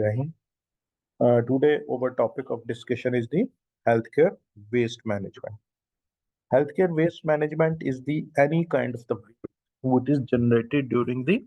Bismillahirrahmanirrahim. Today, our topic of discussion is the healthcare waste management. Healthcare waste management is the any kind of the waste which is generated during the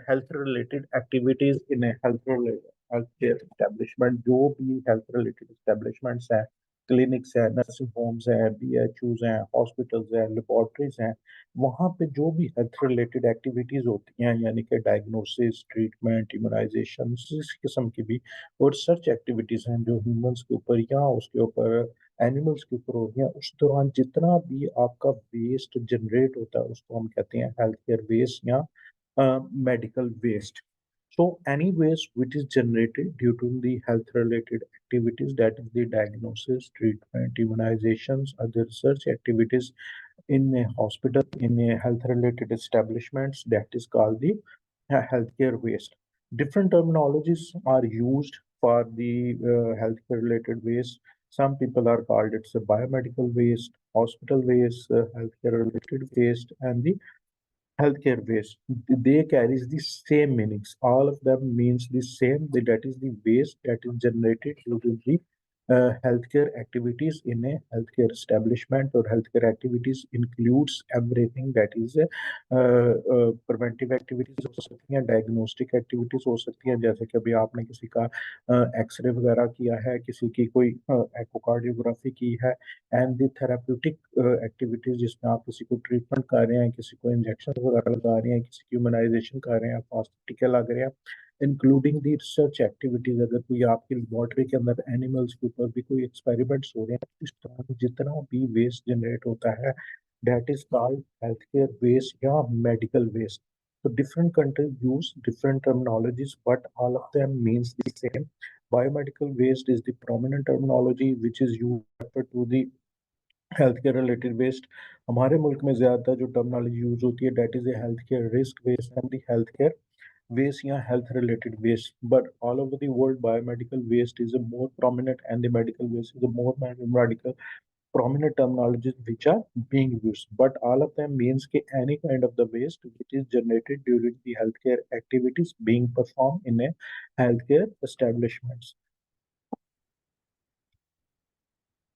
health related activities in a healthcare establishment. जो भी health related establishments हैं, clinics हैं, nursing homes हैं, BHUs हैं, hospitals हैं, laboratories हैं, वहाँ पे जो भी health related activities होती हैं, यानी कि diagnosis, treatment, immunization, इस किस्म की भी और research activities हैं जो humans के ऊपर या उसके ऊपर एनिमल्स के ऊपर होती हैं, उस दौरान जितना भी आपका वेस्ट जनरेट होता है उसको हम कहते हैं हेल्थ केयर वेस्ट या medical waste. So, any waste which is generated due to the health related activities, that is the diagnosis, treatment, immunizations, other research activities in a hospital, in a health related establishments, that is called the healthcare waste. Different terminologies are used for the healthcare related waste. Some people are called it's a biomedical waste, hospital waste, healthcare related waste, and the healthcare waste. They carries the same meanings. All of them means the same. That is the waste that is generated due to the healthcare activities in a healthcare establishment, or healthcare activities includes everything that is preventive activities हो सकती हैं, diagnostic activities हो सकती हैं, जैसे कि अभी आपने किसी का एक्सरे वगैरह किया है, किसी की कोई एकोकार्डियोग्राफी की है, एंड द थेराप्यूटिक एक्टिविटीज जिसमें आप किसी को ट्रीटमेंट कर रहे हैं, किसी को इंजेक्शन वगैरह लगा रहे हैं, किसी की ह्यूमनाइजेशन कर रहे हैं, फास्ट टीके लग रहे हैं, इंक्लूडिंग दी रिसर्च एक्टिविटीज। अगर कोई आपकी लेबोरेटरी के अंदर एनिमल्स के ऊपर भी कोई एक्सपेरिमेंट्स हो रहे हैं, इस तरह जितना भी वेस्ट जनरेट होता है that is called health care waste या medical waste. So different countries use different terminologies, but all of them means the same. Biomedical waste is the prominent terminology which is used to the health care related waste. हमारे मुल्क में ज्यादा जो terminology use होती है that is a health care risk waste and the health care waste या health related waste, but all over the world biomedical waste is a more prominent and the medical waste is a more medical prominent terminologies which are being used, but all of them means कि any kind of the waste which is generated during the healthcare activities being performed in a healthcare establishments.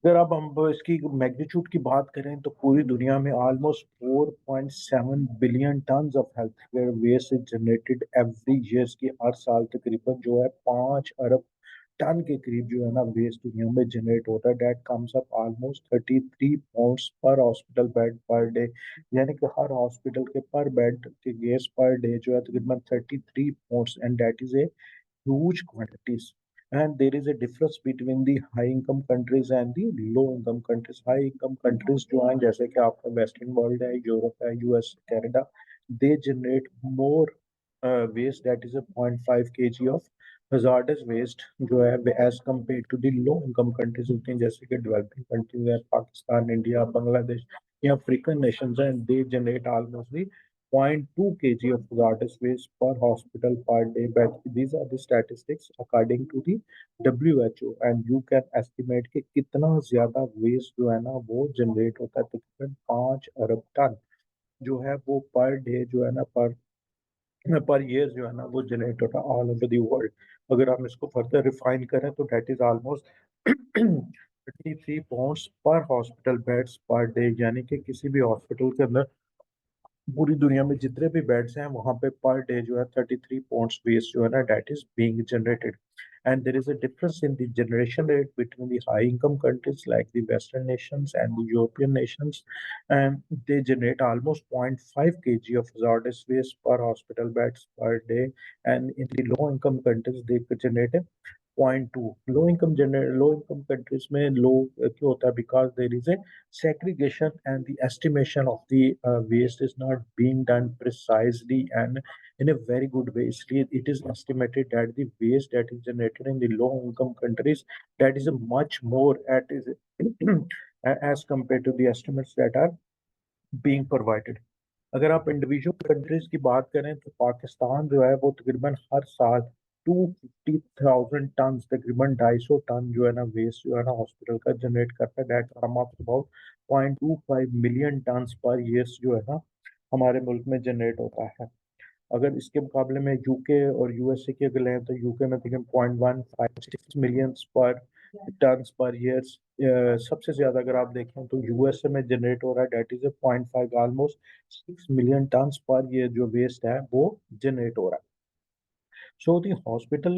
अगर अब हम इसकी magnitude की बात करें तो पूरी दुनिया में almost 4.7 billion ton of health waste generated every years की हर साल तकरीबन जो है 5 अरब टन के करीब जो है ना वेस्ट दुनिया में जनरेट होता है. That comes up almost 33 pounds per hospital bed पर डे, यानी कि हर हॉस्पिटल के पर बेड के गैस पर डे जो है तकरीबन 33 pounds, and that is A huge quantities. And there is a difference between the high income countries and the low income countries. High income countries जो हैं जैसे कि आपका वेस्टर्न वर्ल्ड है, यूरोप है, US, Canada, they generate more waste, that is a 0.5 kg of hazardous waste जो है as compared to the low income countries होती हैं जैसे कि डेवलपिंग कंट्रीज है, पाकिस्तान, इंडिया, बांग्लादेश या अफ्रीकन नेशंस हैं. they generate almost the 0.2 kg of hazardous waste per hospital per day. But these are the statistics according to the WHO, and you can estimate कि कितना ज्यादा waste जो है ना वो generate होता है. तकरीबन 5 अरब टन जो है वो पर डे जो है ना पर ईयर जो है ना वो जनरेट होता है ऑल ओवर द वर्ल्ड. अगर हम इसको फर्दर रिफाइन करें तो that is almost 33 pounds per hospital beds per day, यानी कि किसी भी हॉस्पिटल के अंदर पूरी दुनिया में जितने भी बेड्स हैं वहां पे पर डे जो है 33 पाउंड्स वेस्ट जो है ना that is being generated. And there is a difference in the generation rate between the high income countries like the western nations and the European nations, and they generate almost 0.5 kg of hazardous waste per hospital beds per day, and in the low income countries they could generate a 0.2. Low income countries में लो क्यों होता है? Because there is A segregation and the estimation of the waste is not being done precisely and in a very good way. इसलिए it is estimated that the waste that is generated in the low income countries that is a much more at is as compared to the estimates that are being provided. अगर आप individual countries की बात करें तो पाकिस्तान जो है वो तकरीबन हर साल 250,000 टन, तकरीबन 250 टन जो है ना वेस्ट जो है ना हॉस्पिटल का जनरेट करता है. That come up about 0.25 million ton per year जो है ना हमारे मुल्क में जनरेट होता है. अगर इसके मुकाबले में यूके और यूएसए की अगर लें तो यूके में तकरीबन 0.156 मिलियन पर टन पर ईयर। सबसे ज्यादा अगर आप देखें तो यूएसए में जनरेट हो रहा है, that is 0.5 almost 6 million ton per year जो वेस्ट है वो जनरेट हो रहा है। So the hospital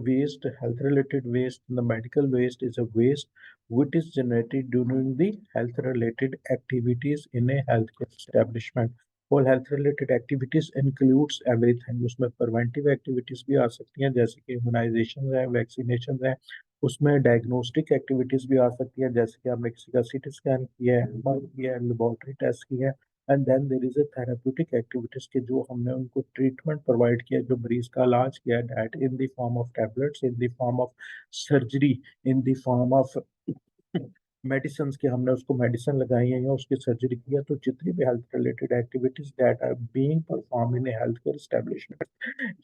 waste, health-related waste, the medical waste is a waste which is generated during the health-related activities in a healthcare establishment. और health related activities includes everything, उसमें preventive activities भी आ सकती हैं जैसे कि इम्यूनाइजेशन है, vaccination है, उसमें डायग्नोस्टिक एक्टिविटीज भी आ सकती हैं जैसे कि हमने किसी का सीटी स्कैन किया है, एमआरआई किया है, लेबोरेटरी टेस्ट किया है। And then there is a therapeutic activities के जो हमने उनको ट्रीटमेंट प्रोवाइड किया, जो मरीज का इलाज किया, that in the form of tablets, in the form of surgery, in the form of medicine के हमने उसको मेडिसिन लगाई है या उसकी सर्जरी की है। तो जितनी भी health related activities that are being perform in health care establishment,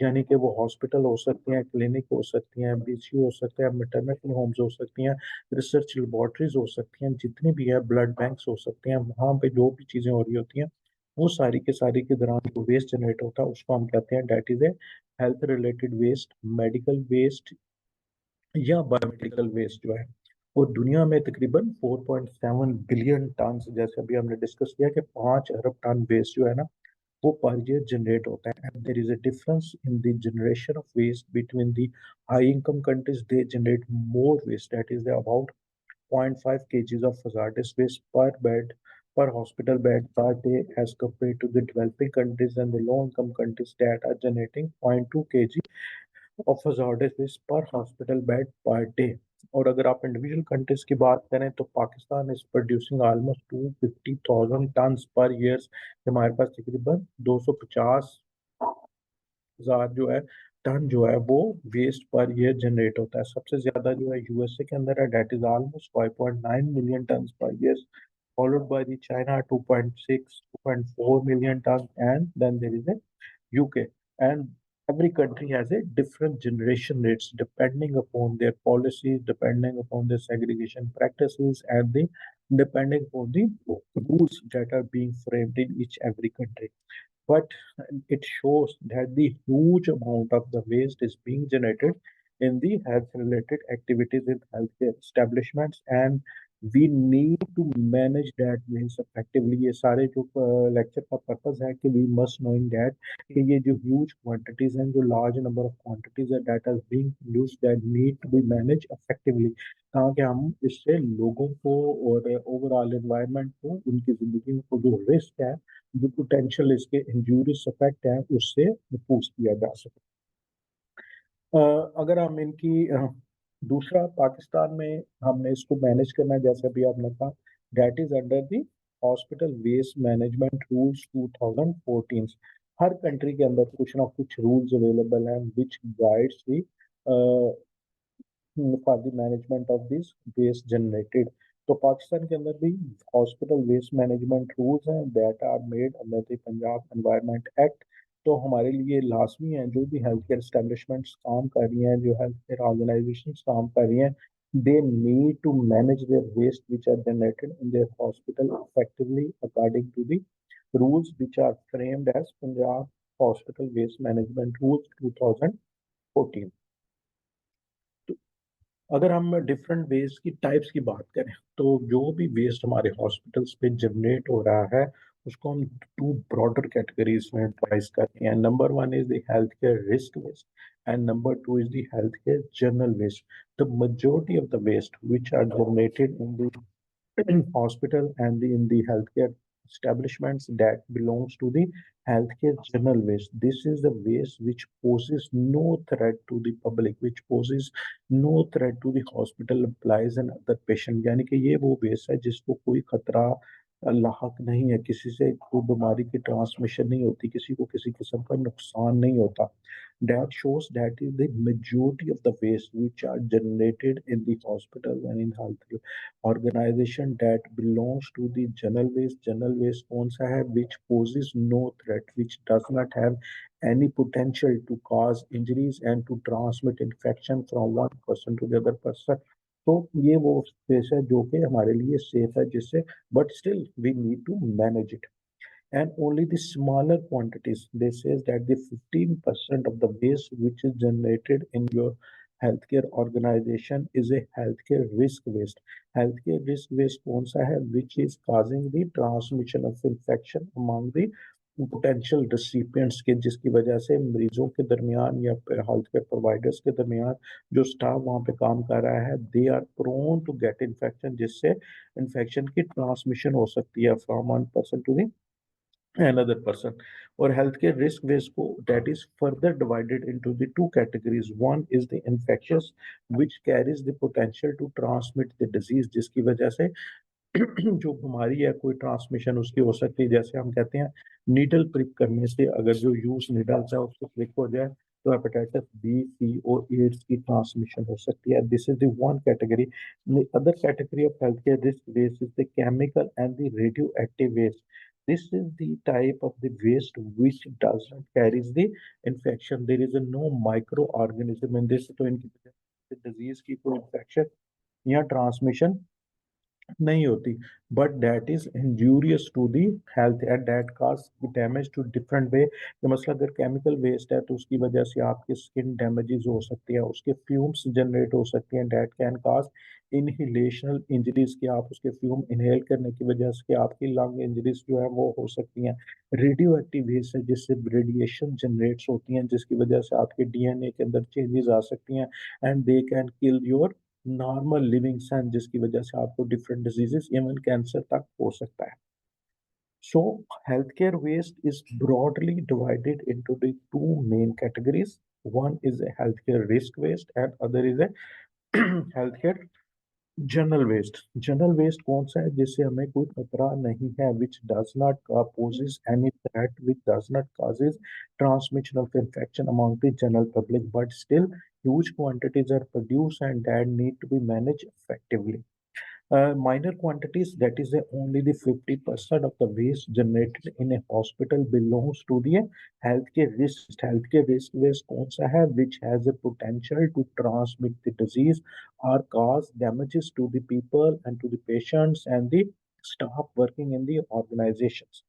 यानी कि वो हॉस्पिटल हो सकती हैं, क्लिनिक हो सकती हैं, बीसीयू हो सकते हैं, मैटरनिटी होम्स हो सकती हैं, रिसर्च लेबोरेटरीज हो सकती हैं, जितनी भी है ब्लड बैंक्स हो सकते हैं, वहाँ पे जो भी चीज़ें हो रही होती हैं वो सारी के सारी के दौरान जो वेस्ट जनरेट होता है उसको हम कहते हैं that is a health related waste, medical waste या बायोमेडिकल वेस्ट जो है। और दुनिया में तकरीबन 4.7 बिलियन टन, जैसे अभी हमने डिस्कस किया कि 5 अरब टन वेस्ट जो है ना वो पर ईयर जनरेट होता है। And there is a difference in the generation of waste between the high income countries, they generate more waste, that is about 0.5 kgs of hazardous waste per bed, per hospital bed per day, as compared to the developing countries and the low income countries that are generating 0.2 kg of hazardous waste per hospital bed per day। और अगर आप individual countries की बात करें तो Pakistan is producing almost 250,000 ton per year. हमारे पास तकरीबन 250,000 जो है टन जो है वो वेस्ट पर ईयर जनरेट होता है। सबसे ज्यादा जो है यूएसए के अंदर है, that is almost 5.9 million ton per year, followed by the China 2.6, 2.4 million ton, and then there is a UK. And every country has a different generation rates depending upon their policies, depending upon their segregation practices, and the depending upon the rules that are being framed in each every country. But it shows that the huge amount of the waste is being generated in the health related activities in healthcare establishments, and we need to manage that waste effectively। ये सारे जो lecture का purpose है कि we must knowing that कि ये जो huge quantities हैं, जो large number of quantities है that are being used, that need to be managed effectively, ताकि हम इससे लोगों को और ओवरऑल एनवायरनमेंट को, उनकी जिंदगी में को जो रिस्क है, जो पोटेंशियल इसके इंजूरियस इफेक्ट है, उससे महफूज किया जा सके। अगर हम इनकी दूसरा पाकिस्तान में हमने इसको मैनेज करना है, जैसे अभी आपने कहा, that is under the hospital waste management rules 2014। हर कंट्री के अंदर कुछ ना कुछ रूल्स अवेलेबल हैं which guides the for the management of this waste generated. तो पाकिस्तान के अंदर भी हॉस्पिटल वेस्ट मैनेजमेंट रूल्स हैं that are made under the Punjab environment act. तो हमारे लिए लाजमी है, जो भी हेल्थ केयर स्टैब्लिशमेंट्स काम कर रही हैं, जो हेल्थ केयर ऑर्गेनाइजेशन काम कर रही हैं, they need to manage their waste which are generated in their hospital effectively according to the rules which are framed as Punjab hospital waste management rules 2014। अगर हम डिफरेंट वेस्ट की टाइप्स की बात करें तो जो भी वेस्ट हमारे हॉस्पिटल्स पे जनरेट हो रहा है उसको हम टू ब्रॉडर कैटेगरीज में डिवाइड करते हैं। Number one is the health care risk waste and number two is the health care general waste. The majority of the waste which are generated in the hospital and in the healthcare establishments that belongs to the healthcare general waste. This is the waste which poses no threat to the public, which poses no threat to the hospital employees and other patient। यानी कि ये वो waste है जिसको कोई खतरा लाहक नहीं है, किसी से कोई बीमारी की ट्रांसमिशन नहीं होती, किसी को किसी किस्म का नुकसान नहीं होता। That shows that is the majority of the waste which are generated in the hospital and in health organization that belongs to the general waste। general waste कौन सा है? which poses no threat, which does not have any potential to cause injuries and to transmit infection from one person to the other person। तो ये वो space है जो कि हमारे लिए सेफ है, जिससे but still we need to manage it. and only the smaller quantities. They says that the 15% of the waste which is generated in your healthcare organization is a healthcare risk waste. Healthcare risk waste कौन सा है which is causing the transmission of infection among the potential recipients के, जिसकी वजह से मरीजों के दरमियान या हेल्थ केयर प्रोवाइडर्स के दरमियान जो स्टाफ वहाँ पे काम कर रहा है, they are prone to get infection, जिससे इन्फेक्शन की ट्रांसमिशन हो सकती है from one person to the another person. Or healthcare risk waste that is further divided into the two categories. One is the infectious, which carries the potential to transmit the disease, जिसकी वजह से जो बीमारी है कोई transmission उसकी हो सकती है। जैसे हम कहते हैं नीडल प्रिक करने से अगर जो यूज नीडल्स है उससे प्रिक हो जाए तो हेपेटाइटिस बी, सी और एड्स की ट्रांसमिशन हो सकती है। This is the one category. The other category of health care risk waste is the chemical and the radioactive waste. This is the type of the waste which does not carries the infection. There is a no microorganism in this, तो इनकी वजह से disease की कोई infection या transmission नहीं होती, but that is injurious to the health and that cause damage to different way. मतलब अगर केमिकल वेस्ट है तो उसकी वजह से आपकी स्किन डैमेजेस हो सकती है, उसके फ्यूम्स जनरेट हो सकती हैं, दैट कैन काज इनहिलेशनल इंजरीज की, आप उसके फ्यूम इनहेल करने की वजह से आपकी लंग इंजरीज जो है वो हो सकती हैं। रेडियो एक्टिव वेस्ट है जिससे रेडिएशन जनरेट्स होती हैं जिसकी वजह से आपके डीएनए के अंदर चेंजेस आ सकती हैं and they can kill your normal living sun, जिसकी वजह से आपको डिफरेंट डिजीजेस इवन कैंसर तक हो सकता है। So healthcare waste is broadly divided into the two main categories. One is a healthcare risk waste and other is a healthcare general waste. General waste कौन सा है जिससे हमें कोई खतरा नहीं है, which does not poses any threat, which does not causes transmission of infection among the general public, but still huge quantities are produced and that need to be managed effectively. Minor quantities, that is only the 50% of the waste generated in a hospital belongs to the healthcare risk. Healthcare risk waste कौन सा है which has a potential to transmit the disease or cause damages to the people and to the patients and the staff working in the organizations.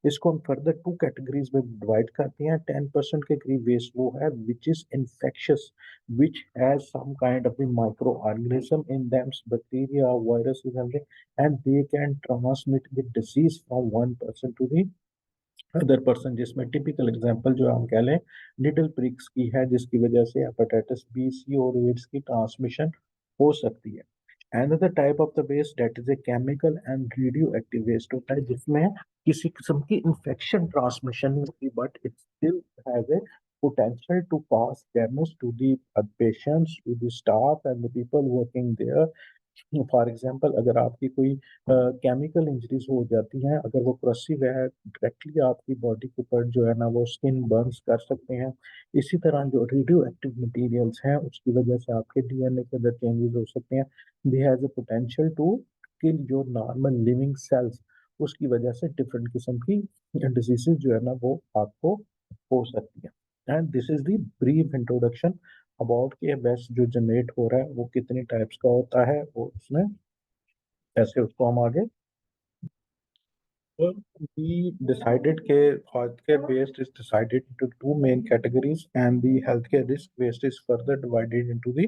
इसको हम further two categories में divide करते हैं। 10% के करीब वेस्ट वो है which is infectious, which has some kind of a microorganism in them, bacteria, viruses, and they can transmit the disease from one person to the other person, जिसमें typical example जो हम कह लें निडल प्रिक्स की है जिसकी वजह से हेपेटाइटिस बी, सी और एड्स की ट्रांसमिशन हो सकती है। Another type of the waste that is a chemical and radioactive waste होता है जिसमें किसी किस्म की infection transmission नहीं होती but it still has a potential to cause damage to the patients, to the staff and the people working there. For example अगर आपकी कोई केमिकल इंजरीज हो जाती हैं, अगर वो प्रोसीव है डायरेक्टली आपकी बॉडी के ऊपर जो है ना वो स्किन बर्न्स कर सकते हैं। इसी तरह जो रेडियो एक्टिव मटीरियल्स हैं उसकी वजह से आपके डीएनए के अंदर चेंजेस हो सकते हैं। They has a potential to kill your normal living cells, उसकी वजह से डिफरेंट किस्म की डिजीजेस जो है ना वो आपको हो सकती है। And this is the brief introduction about कि वेस्ट जो जनरेट हो रहा है वो कितनी टाइप्स का होता है वो उसमें कैसे उसको हम आगे। Well, we decided that healthcare waste is decided into two main categories, and the healthcare risk waste is further divided into the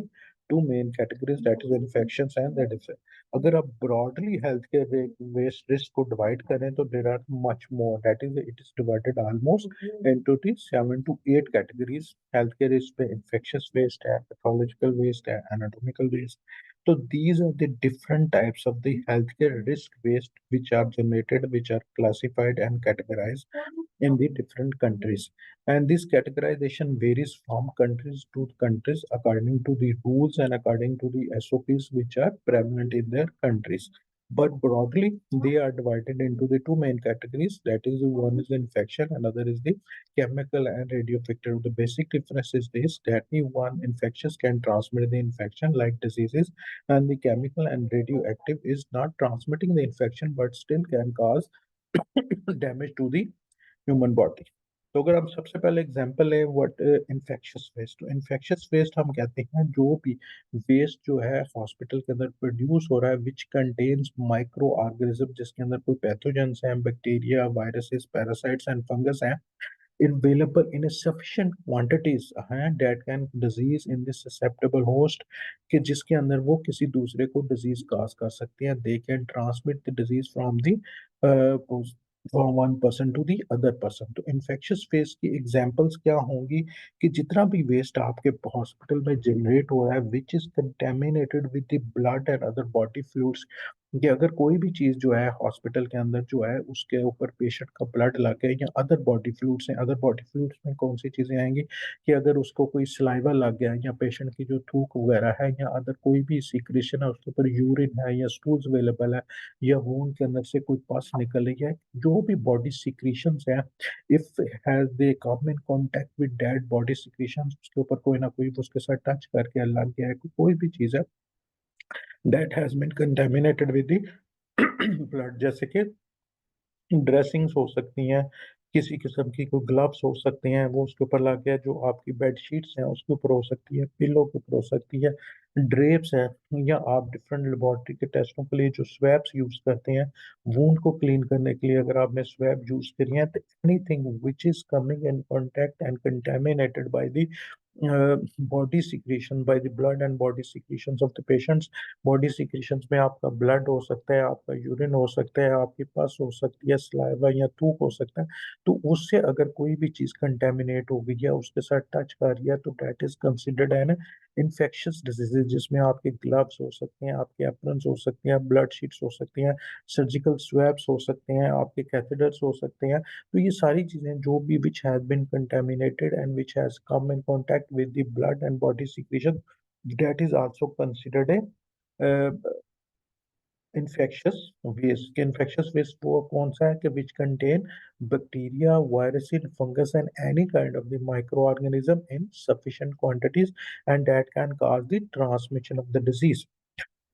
two main categories, that is infections and that is अगर आप broadly healthcare waste risk को divide करें तो there are much more, that is it is divided almost into the 7 to 8 categories। healthcare is पे infectious waste है, pathological waste है, anatomical waste। So these are the different types of the healthcare risk waste which are generated, which are classified and categorized in the different countries. And this categorization varies from countries to countries according to the rules and according to the SOPs which are prevalent in their countries. But broadly, they are divided into the two main categories. That is, one is the infection, another is the chemical and radioactive. The basic difference is this: that the one infectious can transmit the infection like diseases, and the chemical and radioactive is not transmitting the infection but still can cause damage to the human body. तो अगर हम सबसे पहले example है what infectious waste, तो infectious waste हम कहते हैं जो भी वेस्ट जो है हॉस्पिटल के अंदर प्रोड्यूस हो रहा है विच कंटेन्स माइक्रो ऑर्गेनिज्म, जिसके अंदर कोई पैथोजेंस हैं, bacteria, viruses, parasites and fungus हैं, available in a sufficient quantities हैं that can disease in the susceptible host, कि जिसके अंदर वो किसी दूसरे को डिजीज काज कर सकते हैं। They can transmit the disease from one person to the other person. तो इन्फेक्शियस फेस की एग्जांपल्स क्या होंगी कि जितना भी वेस्ट आपके हॉस्पिटल में जनरेट हो रहा है which is contaminated with the blood and other body fluids, कि अगर कोई भी चीज जो है हॉस्पिटल के अंदर जो है उसके ऊपर पेशेंट का ब्लड लग गया या अदर बॉडी फ्लूइड्स हैं, अदर बॉडी फ्लूइड्स में कौन सी चीजें आएंगी कि अगर उसको कोई सलाइवा लग गया या पेशेंट की जो थूक वगैरह है या अदर कोई भी सीक्रेशन है उसके ऊपर यूरिन है या स्टूल्स अवेलेबल है या वूंड के अंदर से कोई पस निकल रही है, जो भी बॉडी सिक्रीशंस है, if has they come in contact with dead body secretions, उसके ऊपर कोई ना कोई उसके साथ टच करके लग गया है, कोई भी चीज है that has been contaminated with the blood, जैसे कि ड्रेसिंग्स हो सकती हैं, किसी किस्म की कोई ग्लव्स हो सकते हैं वो उसके ऊपर लग गया, जो आपकी बेड शीट्स हैं उसके ऊपर हो सकती है, पिलो के ऊपर हो सकती है, ड्रेप्स है, या आप डिफरेंट लेबोरेटरी के टेस्टों के लिए जो स्वैब्स यूज करते हैं वूंड को क्लीन करने के लिए, अगर आपने स्वैब यूज करी है तो anything which is coming in contact and contaminated by the body secretion, bye the blood and body secretions of the patients. Body secretions में आपका ब्लड हो सकता है, आपका यूरिन हो सकता है, आपकी पस हो सकती है, सलाइवा या थूक हो सकता है, तो उससे अगर कोई भी चीज कंटेमिनेट हो गई है उसके साथ टच कर रही है तो that is considered an infectious diseases, जिसमें आपके ग्लव्स हो सकते हैं, आपके एप्रन्स हो सकते हैं, ब्लड शीट्स हो सकती हैं, सर्जिकल स्वैब्स हो सकते हैं, आपके कैथेटर्स हो सकते हैं। तो ये सारी चीजें जो भी which has been contaminated and which has come in contact with the blood and body secretion, that is also considered a infectious waste। infectious waste वो कौन सा है कि which contain bacteria, viruses, fungus and any kind of the microorganism in sufficient quantities and that can cause the transmission of the disease।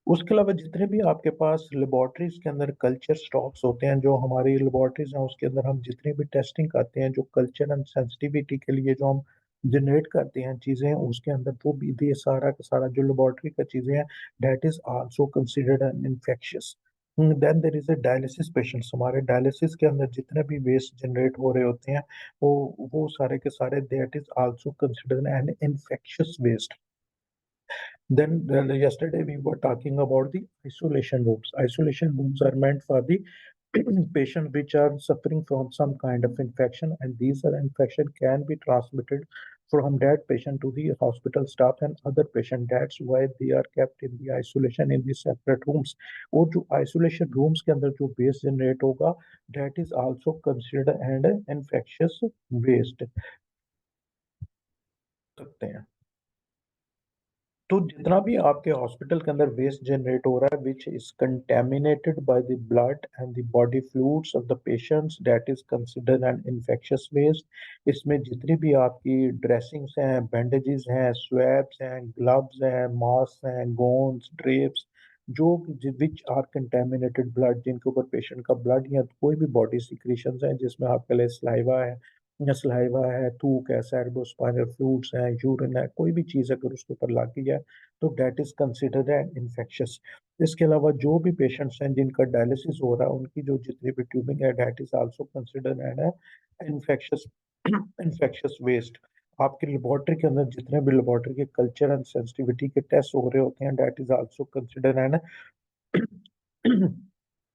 उसके अलावा जितने भी आपके पास लेबोरेटरीज के अंदर कल्चर स्टॉक्स होते हैं, जो हमारी लेबोरेटरीज हैं उसके अंदर हम जितनी भी टेस्टिंग करते हैं, जो कल्चर एंड सेंसिटिविटी के लिए जो हम जनरेट करते हैं चीजें, उसके अंदर वो भी ये सारा का सारा जो लेबोरेटरी का चीजें हैं that is also considered an infectious. Then there is a dialysis patients, हमारे डायलिसिस के अंदर जितने भी वेस्ट जनरेट हो रहे होते हैं वो सारे के सारे that is also considered an infectious waste. Then yesterday we were talking about the isolation rooms. Isolation rooms are meant for the patients which are suffering from some kind of infection, and these are infection can be transmitted from that patient to the hospital staff and other patient. That's why they are kept in the isolation in the separate rooms. और जो isolation rooms के अंदर जो waste generate होगा, that is also considered an infectious waste सकते हैं। तो जितना भी आपके हॉस्पिटल के अंदर वेस्ट जनरेट हो रहा है which is contaminated by the blood and the body fluids of the patients that is considered an infectious waste. इसमें जितनी भी आपकी ड्रेसिंग्स हैं, बैंडेजेस हैं, स्वैब्स हैं, ग्लव्स हैं, मास्क हैं, गोन्स, ड्रेप्स, जो विच आर कंटेमिनेटेड ब्लड, जिनके ऊपर पेशेंट का ब्लड या कोई भी बॉडी सिक्रीशंस हैं जिसमें आपके लिए सलाइवा है, सलाइवा है, थूक है, सेरेब्रोस्पाइनल फ्लूइड्स है, यूरिन है, कोई भी चीज अगर उसके ऊपर लग गई है तो that is considered an infectious. इसके अलावा जो भी पेशेंट्स हैं जिनका डायलिसिस हो रहा है उनकी जो जितनी भी ट्यूबिंग है that is also considered an infectious infectious waste. आपकी लेबोरेटरी के अंदर जितने भी लेबोरेटरी के कल्चर एंड सेंसिटिविटी के टेस्ट हो रहे होते हैं that is also considered an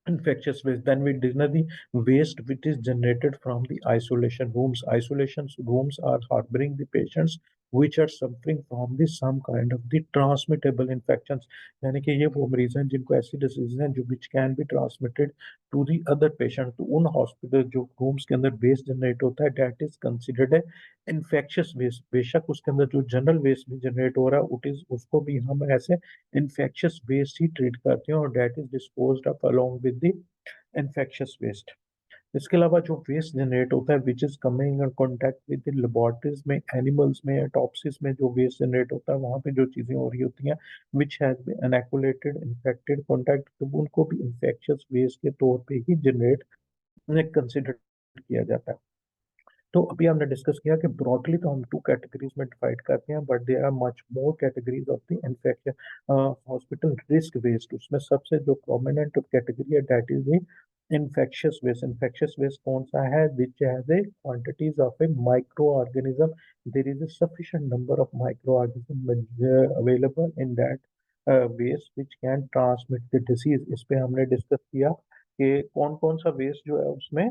infectious waste। Then we deny the waste which is generated from the isolation rooms. Isolation rooms are harboring the patients which are suffering from the some kind of the transmittable infections, यानी कि ये वो मरीज हैं जिनको ऐसी disease हैं जो which can be transmitted to the other patient। तो उन हॉस्पिटल जो रूम्स के अंदर वेस्ट जनरेट होता है that is considered a infectious waste। बेशक उसके अंदर जो जनरल वेस्ट भी जनरेट हो रहा है उट इज उसको भी हम ऐसे इन्फेक्शियस वेस्ट ही ट्रीट करते हैं और that is disposed up along with the infectious waste. इसके अलावा जो वेस्ट जनरेट होता है which is coming in contact with the laboratories में, एनिमल्स में, टॉप्सिस में जो वेस्ट जनरेट होता है वहाँ पे जो चीज़ें हो रही होती हैं which has been inoculated infected contact, तो उनको भी इन्फेक्शियस वेस्ट के तौर पे ही जनरेट कंसिडर किया जाता है। तो अभी हमने डिस्कस किया कि ब्रॉडली तो हम टू कैटेगरीज में डिवाइड करते हैं, but there are much more categories of the infection hospital risk waste. उसमें सबसे जो प्रोमिनेंट कैटेगरी है that is the infectious waste. Infectious waste कौन सा है? Which has a quantities of a microorganism, there is a sufficient number of microorganisms available in that waste which can transmit the disease। इस पे हमने discuss किया कि कौन कौन सा वेस्ट जो है उसमें।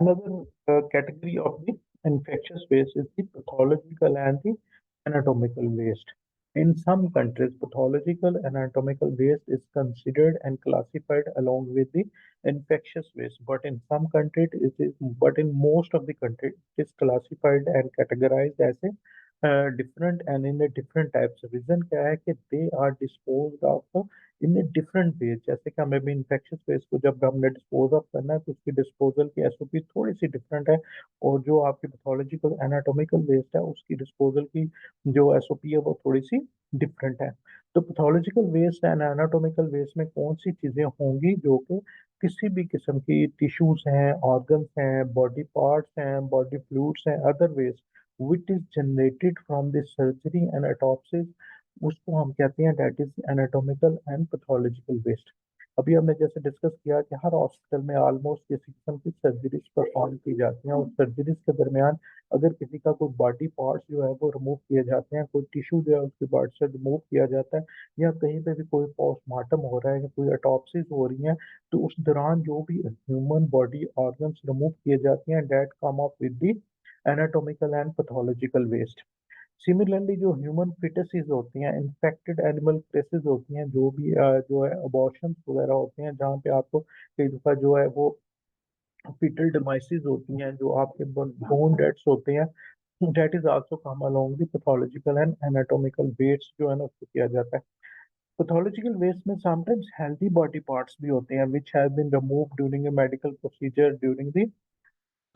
Another category of the infectious waste is the pathological and the anatomical waste. In some countries, pathological and anatomical waste is considered and classified along with the infectious waste. But in some countries, but in most of the countries, it is classified and categorized as a different and in a different types। रीजन क्या है कि they are disposed of in different ways. जैसे कि हमें भी infectious waste को जब हमने डिस्पोज ऑफ करना है तो उसकी डिस्पोजल की एसओपी थोड़ी सी डिफरेंट है, और जो आपकी पैथोलॉजिकल एनाटॉमिकल वेस्ट है उसकी डिस्पोजल की जो एसओपी है वो थोड़ी सी डिफरेंट है। तो pathological waste and anatomical waste में कौन सी चीजें होंगी जो कि किसी भी किस्म की टिश्यूज हैं, ऑर्गन्स हैं, बॉडी पार्ट्स हैं, बॉडी फ्लूइड्स हैं, other waste which is generated from the surgery and autopsy, उसको हम कहते हैं that is anatomical and pathological waste. अभी हमने जैसे डिस्कस किया कि हर हॉस्पिटल में ऑलमोस्ट किसी किस्म की सर्जरीज परफॉर्म की जाती हैं, और सर्जरीज के दरमियान अगर किसी का कोई बॉडी पार्ट्स जो है वो रिमूव किए जाते हैं, कोई टिश्यू जो है उसकी बॉडी से रिमूव किया जाता है, या कहीं पे भी कोई पोस्टमार्टम हो रहा है या कोई अटॉप्सीज हो रही हैं, तो उस दौरान जो भी ह्यूमन बॉडी ऑर्गन्स रिमूव किए जाते हैं that come up with the anatomical and pathological waste. Similarly जो ह्यूमन फिटसेस होती हैं, इन्फेक्टेड एनिमल फेसेस होती हैं, जो भी जो है अबॉर्शंस वगैरह होते हैं जहाँ पे आपको कई दफा जो है वो फीटल डिमाइसिस होती हैं, जो आपके बोन डेथ्स होते हैं, that is also come along the pathological and anatomical waste जो है ना उसको किया जाता है। पैथोलॉजिकल वेस्ट में समटाइम्स हेल्दी बॉडी पार्ट्स भी होते हैं which have been removed during a medical procedure during the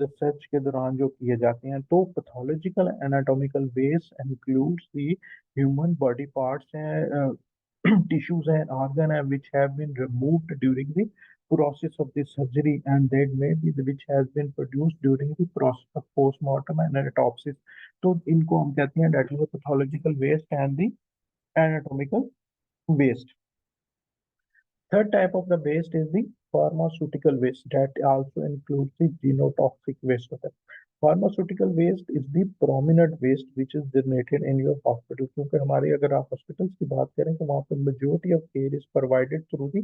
research के दौरान जो किए जाते हैं। तो pathological anatomical waste includes the human body parts हैं, टिश्यूज हैं, ऑर्गन है which have been removed during the process of the surgery and that may be which has been produced during the process of postmortem and autopsy। तो इनको हम कहते हैं that is the pathological waste and the anatomical waste। Third type of the waste is the pharmaceutical waste that also includes the genotoxic waste of it। Pharmaceutical waste is the prominent waste which is generated in your hospital। क्योंकि हमारे अगर आप hospitals की बात करें तो वहाँ पे majority of care is provided through the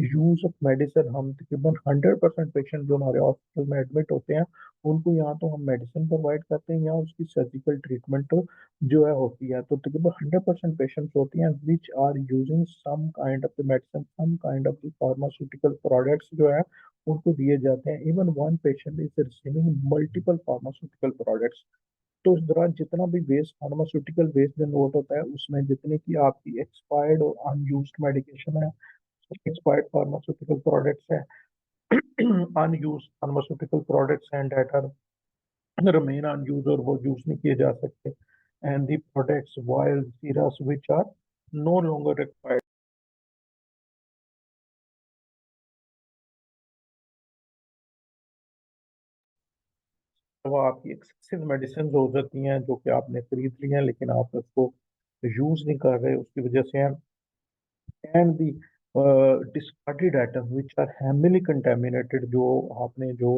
use of medicine। हम तकरीबन 100% पेशेंट जो हमारे हॉस्पिटल में एडमिट होते हैं उनको या तो हम मेडिसिन प्रोवाइड करते हैं या उसकी सर्जिकल ट्रीटमेंट जो है होती है। तो तकरीबन 100% पेशेंट्स होती हैं which are using some kind of the medicine, some kind of the pharmaceutical products जो है उनको दिए जाते हैं। Even one patient is receiving multiple pharmaceutical products. तो इस दौरान जितना भी वेस्ट फार्मास्यूटिकल वेस्ट जनरेट होता है उसमें जितने की आपकी एक्सपायर्ड और अनयूज्ड मेडिकेशन है, एक्सपायर्ड फार्मास्यूटिकल प्रोडक्ट्स है, unused pharmaceutical products and that are remain unused और वो यूज नहीं किए जा सकते, and the products vials syrups which are no longer required। वो आपकी एक्सेसिव मेडिसिन हो सकती हैं जो कि आपने खरीद ली हैं लेकिन आप उसको यूज नहीं कर रहे, उसकी वजह से हैं। And the discarded item which are heavily contaminated, जो आपने जो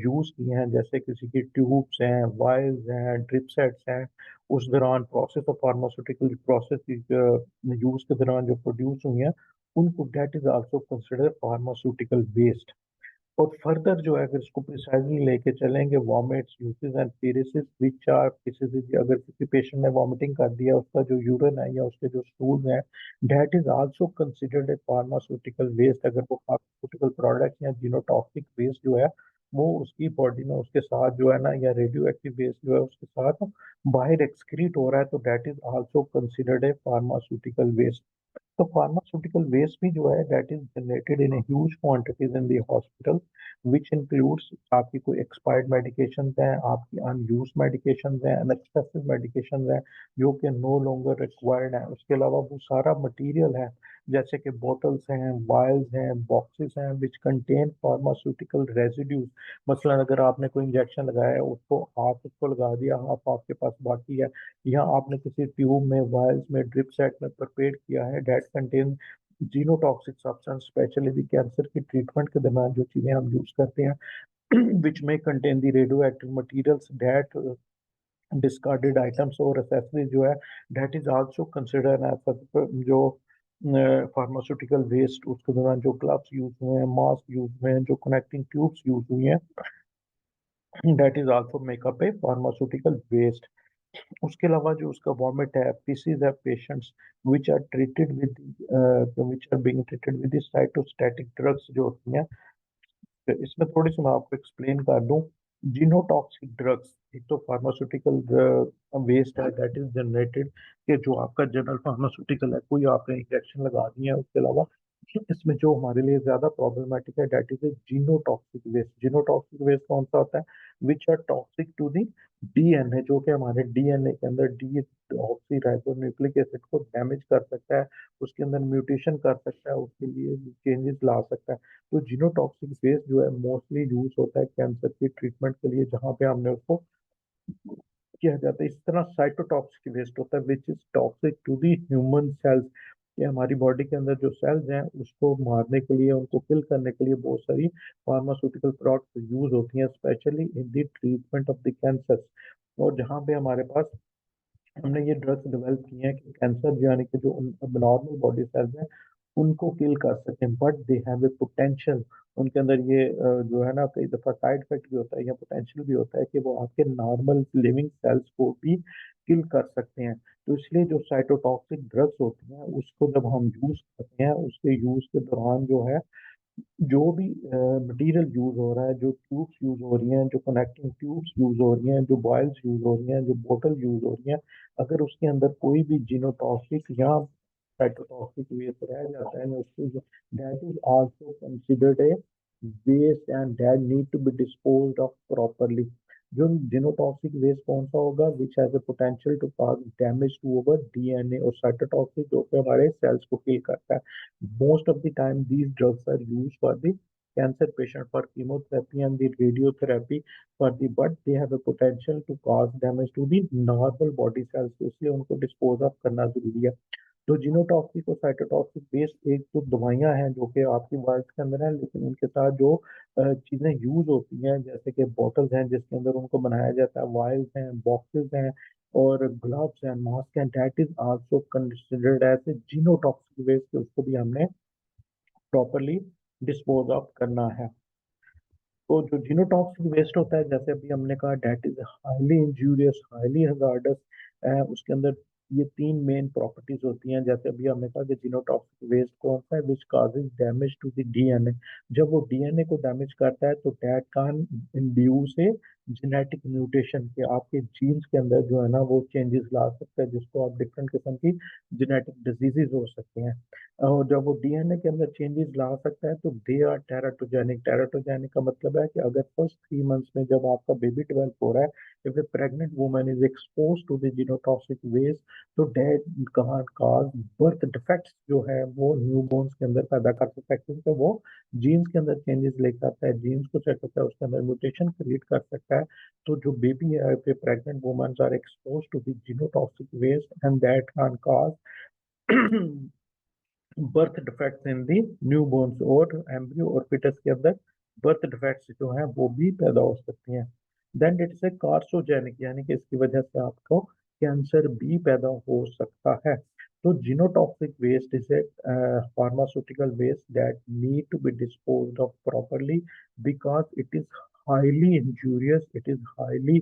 यूज किए हैं, जैसे किसी की ट्यूब्स हैं, वायर्स हैं, ड्रिप सेट्स हैं, उस दौरान process of pharmaceutical process use के दौरान जो प्रोड्यूस हुई हैं उनको that is also consider pharmaceutical waste. और फर्दर जो है अगर इसको प्रिसाइजली लेके चलेंगे, vomits, uses and pareses which are किसी अगर किसी पेशेंट ने वॉमिटिंग कर दिया, उसका जो यूरिन है या उसके जो स्टूल हैं, that is also considered a pharmaceutical waste. अगर वो फार्मास्यूटिकल प्रोडक्ट या जीनोटॉक्सिक वेस्ट जो है वो उसकी बॉडी में उसके साथ जो है ना, या रेडियो एक्टिव वेस्ट जो है उसके साथ बाहर एक्सक्रीट हो रहा है, तो that is also considered a pharmaceutical waste. तो फार्मास्यूटिकल वेस्ट भी जो है that is generated in huge quantities in the hospital which includes आपकी कोई एक्सपायर्ड मेडिकेशंस हैं, आपकी अनयूज्ड मेडिकेशंस हैं, अनएक्सपेंसिव मेडिकेशंस हैं जो कि नो लॉन्गर रिक्वायर्ड है। उसके अलावा वो सारा मटेरियल है जैसे कि बोटल्स हैं, वायल्स हैं, बॉक्सेस हैं विच कंटेन फार्मास्यूटिकल रेजिड्यूज। मसलन अगर आपने कोई इंजेक्शन लगाया है उसको हाफ उसको लगा दिया, हाफ आपके पास बाकी है, या आपने किसी ट्यूब में, वायल्स में, ड्रिप सेट में प्रिपेयर किया है that contain genotoxic substance, specially the cancer की ट्रीटमेंट के दौरान जो चीजें हम यूज करते हैं विच में contain the radioactive materials that discarded items और एसेसरीज जो है that is also consider as जो फार्मास्यूटिकल वेस्ट। उसके दौरान जो ग्लव्स यूज हुए हैं, मास्क यूज हुए हैं, जो कनेक्टिंग ट्यूब्स यूज हुई हैं, that is also make up a pharmaceutical waste. उसके अलावा जो उसका वॉमिट है, पीसीज है patients which are treated with which are being treated with cytostatic drugs जो होती हैं। तो इसमें थोड़ी सी मैं आपको एक्सप्लेन कर दूं। जीनोटॉक्सिक ड्रग्स एक तो फार्मास्यूटिकल वेस्ट है दैट इज जनरेटेड कि जो आपका जनरल फार्मास्यूटिकल है कोई आपने इंजेक्शन लगा दिया है, उसके अलावा इसमें जो हमारे लिए ज्यादा प्रॉब्लमेटिक है that is a genotoxic waste. Genotoxic waste कौन सा होता है? Which are toxic to the DNA, जो कि हमारे डीएनए के अंदर deoxyribonucleic acid को डैमेज कर सकता है, उसके अंदर म्यूटेशन कर सकता है, उसके लिए चेंजेस ला सकता है। तो जीनोटॉक्सिक वेस्ट जो है मोस्टली यूज होता है कैंसर की ट्रीटमेंट के लिए, जहाँ पे हमने उसको किया जाता है। इस तरह साइटोटॉक्सिक वेस्ट होता है which is toxic to the human cells, कि हमारी बॉडी के अंदर जो सेल्स हैं उसको मारने के लिए, उनको किल करने के लिए बहुत सारी फार्मास्यूटिकल प्रोडक्ट्स यूज होती हैं, specially in the treatment of the cancer. और जहाँ पे हमारे पास हमने ये ड्रग्स डेवलप किए हैं कि कैंसर यानी कि जो नॉर्मल बॉडी सेल्स हैं उनको किल कर सकें, but they have a potential. उनके अंदर ये जो है ना, कई दफा साइड इफेक्ट भी होता है या पोटेंशियल भी होता है कि वो आपके नॉर्मल लिविंग सेल्स को भी किल कर सकते हैं। तो इसलिए जो साइटोटॉक्सिक ड्रग्स होती हैं उसको जब हम यूज करते हैं, उसके यूज के दौरान जो है जो भी मटेरियल यूज हो रहा है, जो ट्यूब्स यूज हो रही हैं, जो कनेक्टिंग ट्यूब्स यूज हो रही हैं, जो बॉयल्स यूज हो रही हैं, जो बोतल यूज हो रही हैं, अगर उसके अंदर कोई भी जीनोटॉक्सिक या साइटोटॉक्सिक वेस्ट रह जाता है, उसको that is also considered a waste and that need to be disposed of properly. जो जीनोटॉक्सिक वेस्ट कौन सा होगा? Which has a potential to cause damage to our DNA, और साइटोटॉक्सिक जो कि हमारे सेल्स को किल करता है। Most of the time, these drugs are used for the cancer patient for chemotherapy and the radiotherapy for the, but they have a potential to cause damage to the normal body cells, तो इसलिए उनको dispose of करना जरूरी है। तो genotoxic और cytotoxic based एक तो दवाइयां हैं जो कि आपकी वर्ल्ड के अंदर है, लेकिन उनके साथ जो चीजें यूज होती हैं जैसे कि बॉटल्स हैं जिसके अंदर उनको बनाया जाता है, वायल्स हैं, बॉक्सेस हैं, और ग्लव्स हैं, मास्क हैं, that is also considered as a genotoxic waste, उसको भी हमने प्रॉपरली डिस्पोज ऑफ करना है। तो जो जीनोटॉक्सिक वेस्ट होता है जैसे अभी हमने कहा that is highly injurious, highly hazardous. उसके अंदर ये तीन मेन प्रॉपर्टीज होती हैं। जैसे अभी हमने कहा कि जीनोटॉक्सिक वेस्ट कौन सा है? Which causes damage to the DNA. जब वो डीएनए को डैमेज करता है तो that can induce a genetic mutation, के आपके जीन्स के अंदर जो है ना वो चेंजेस ला सकता है, जिसको आप डिफरेंट किस्म की जेनेटिक डिजीजेज हो सकते हैं। और जब वो डीएनए के अंदर चेंजेस ला सकता है तो दे आर टेराटोजेनिक। टेराटोजेनिक का मतलब है कि अगर फर्स्ट 3 मंथ्स में जब आपका बेबी डेवलप हो रहा है, if a pregnant woman is expose to the genotoxic waste, तो that can cause birth defects जो है वो न्यू बोन्स के अंदर पैदा कर सकता है, क्योंकि वो जीन्स के अंदर चेंजेस लेकर आता है, जीन्स को चेक करता है, उसके अंदर म्यूटेशन क्रिएट कर सकता है। तो जो बेबी है, if a pregnant women are exposed to the genotoxic waste and that can cause birth defects in the new bones, और एम्ब्रियो और फिटस के अंदर बर्थ डिफेक्ट्स जो हैं वो भी पैदा हो सकती हैं। देन इट्स ए कार्सोजेनिक, यानी कि इसकी वजह से आपको कैंसर भी पैदा हो सकता है। तो genotoxic waste is a pharmaceutical waste that need to be disposed of properly because it is highly injurious, it is highly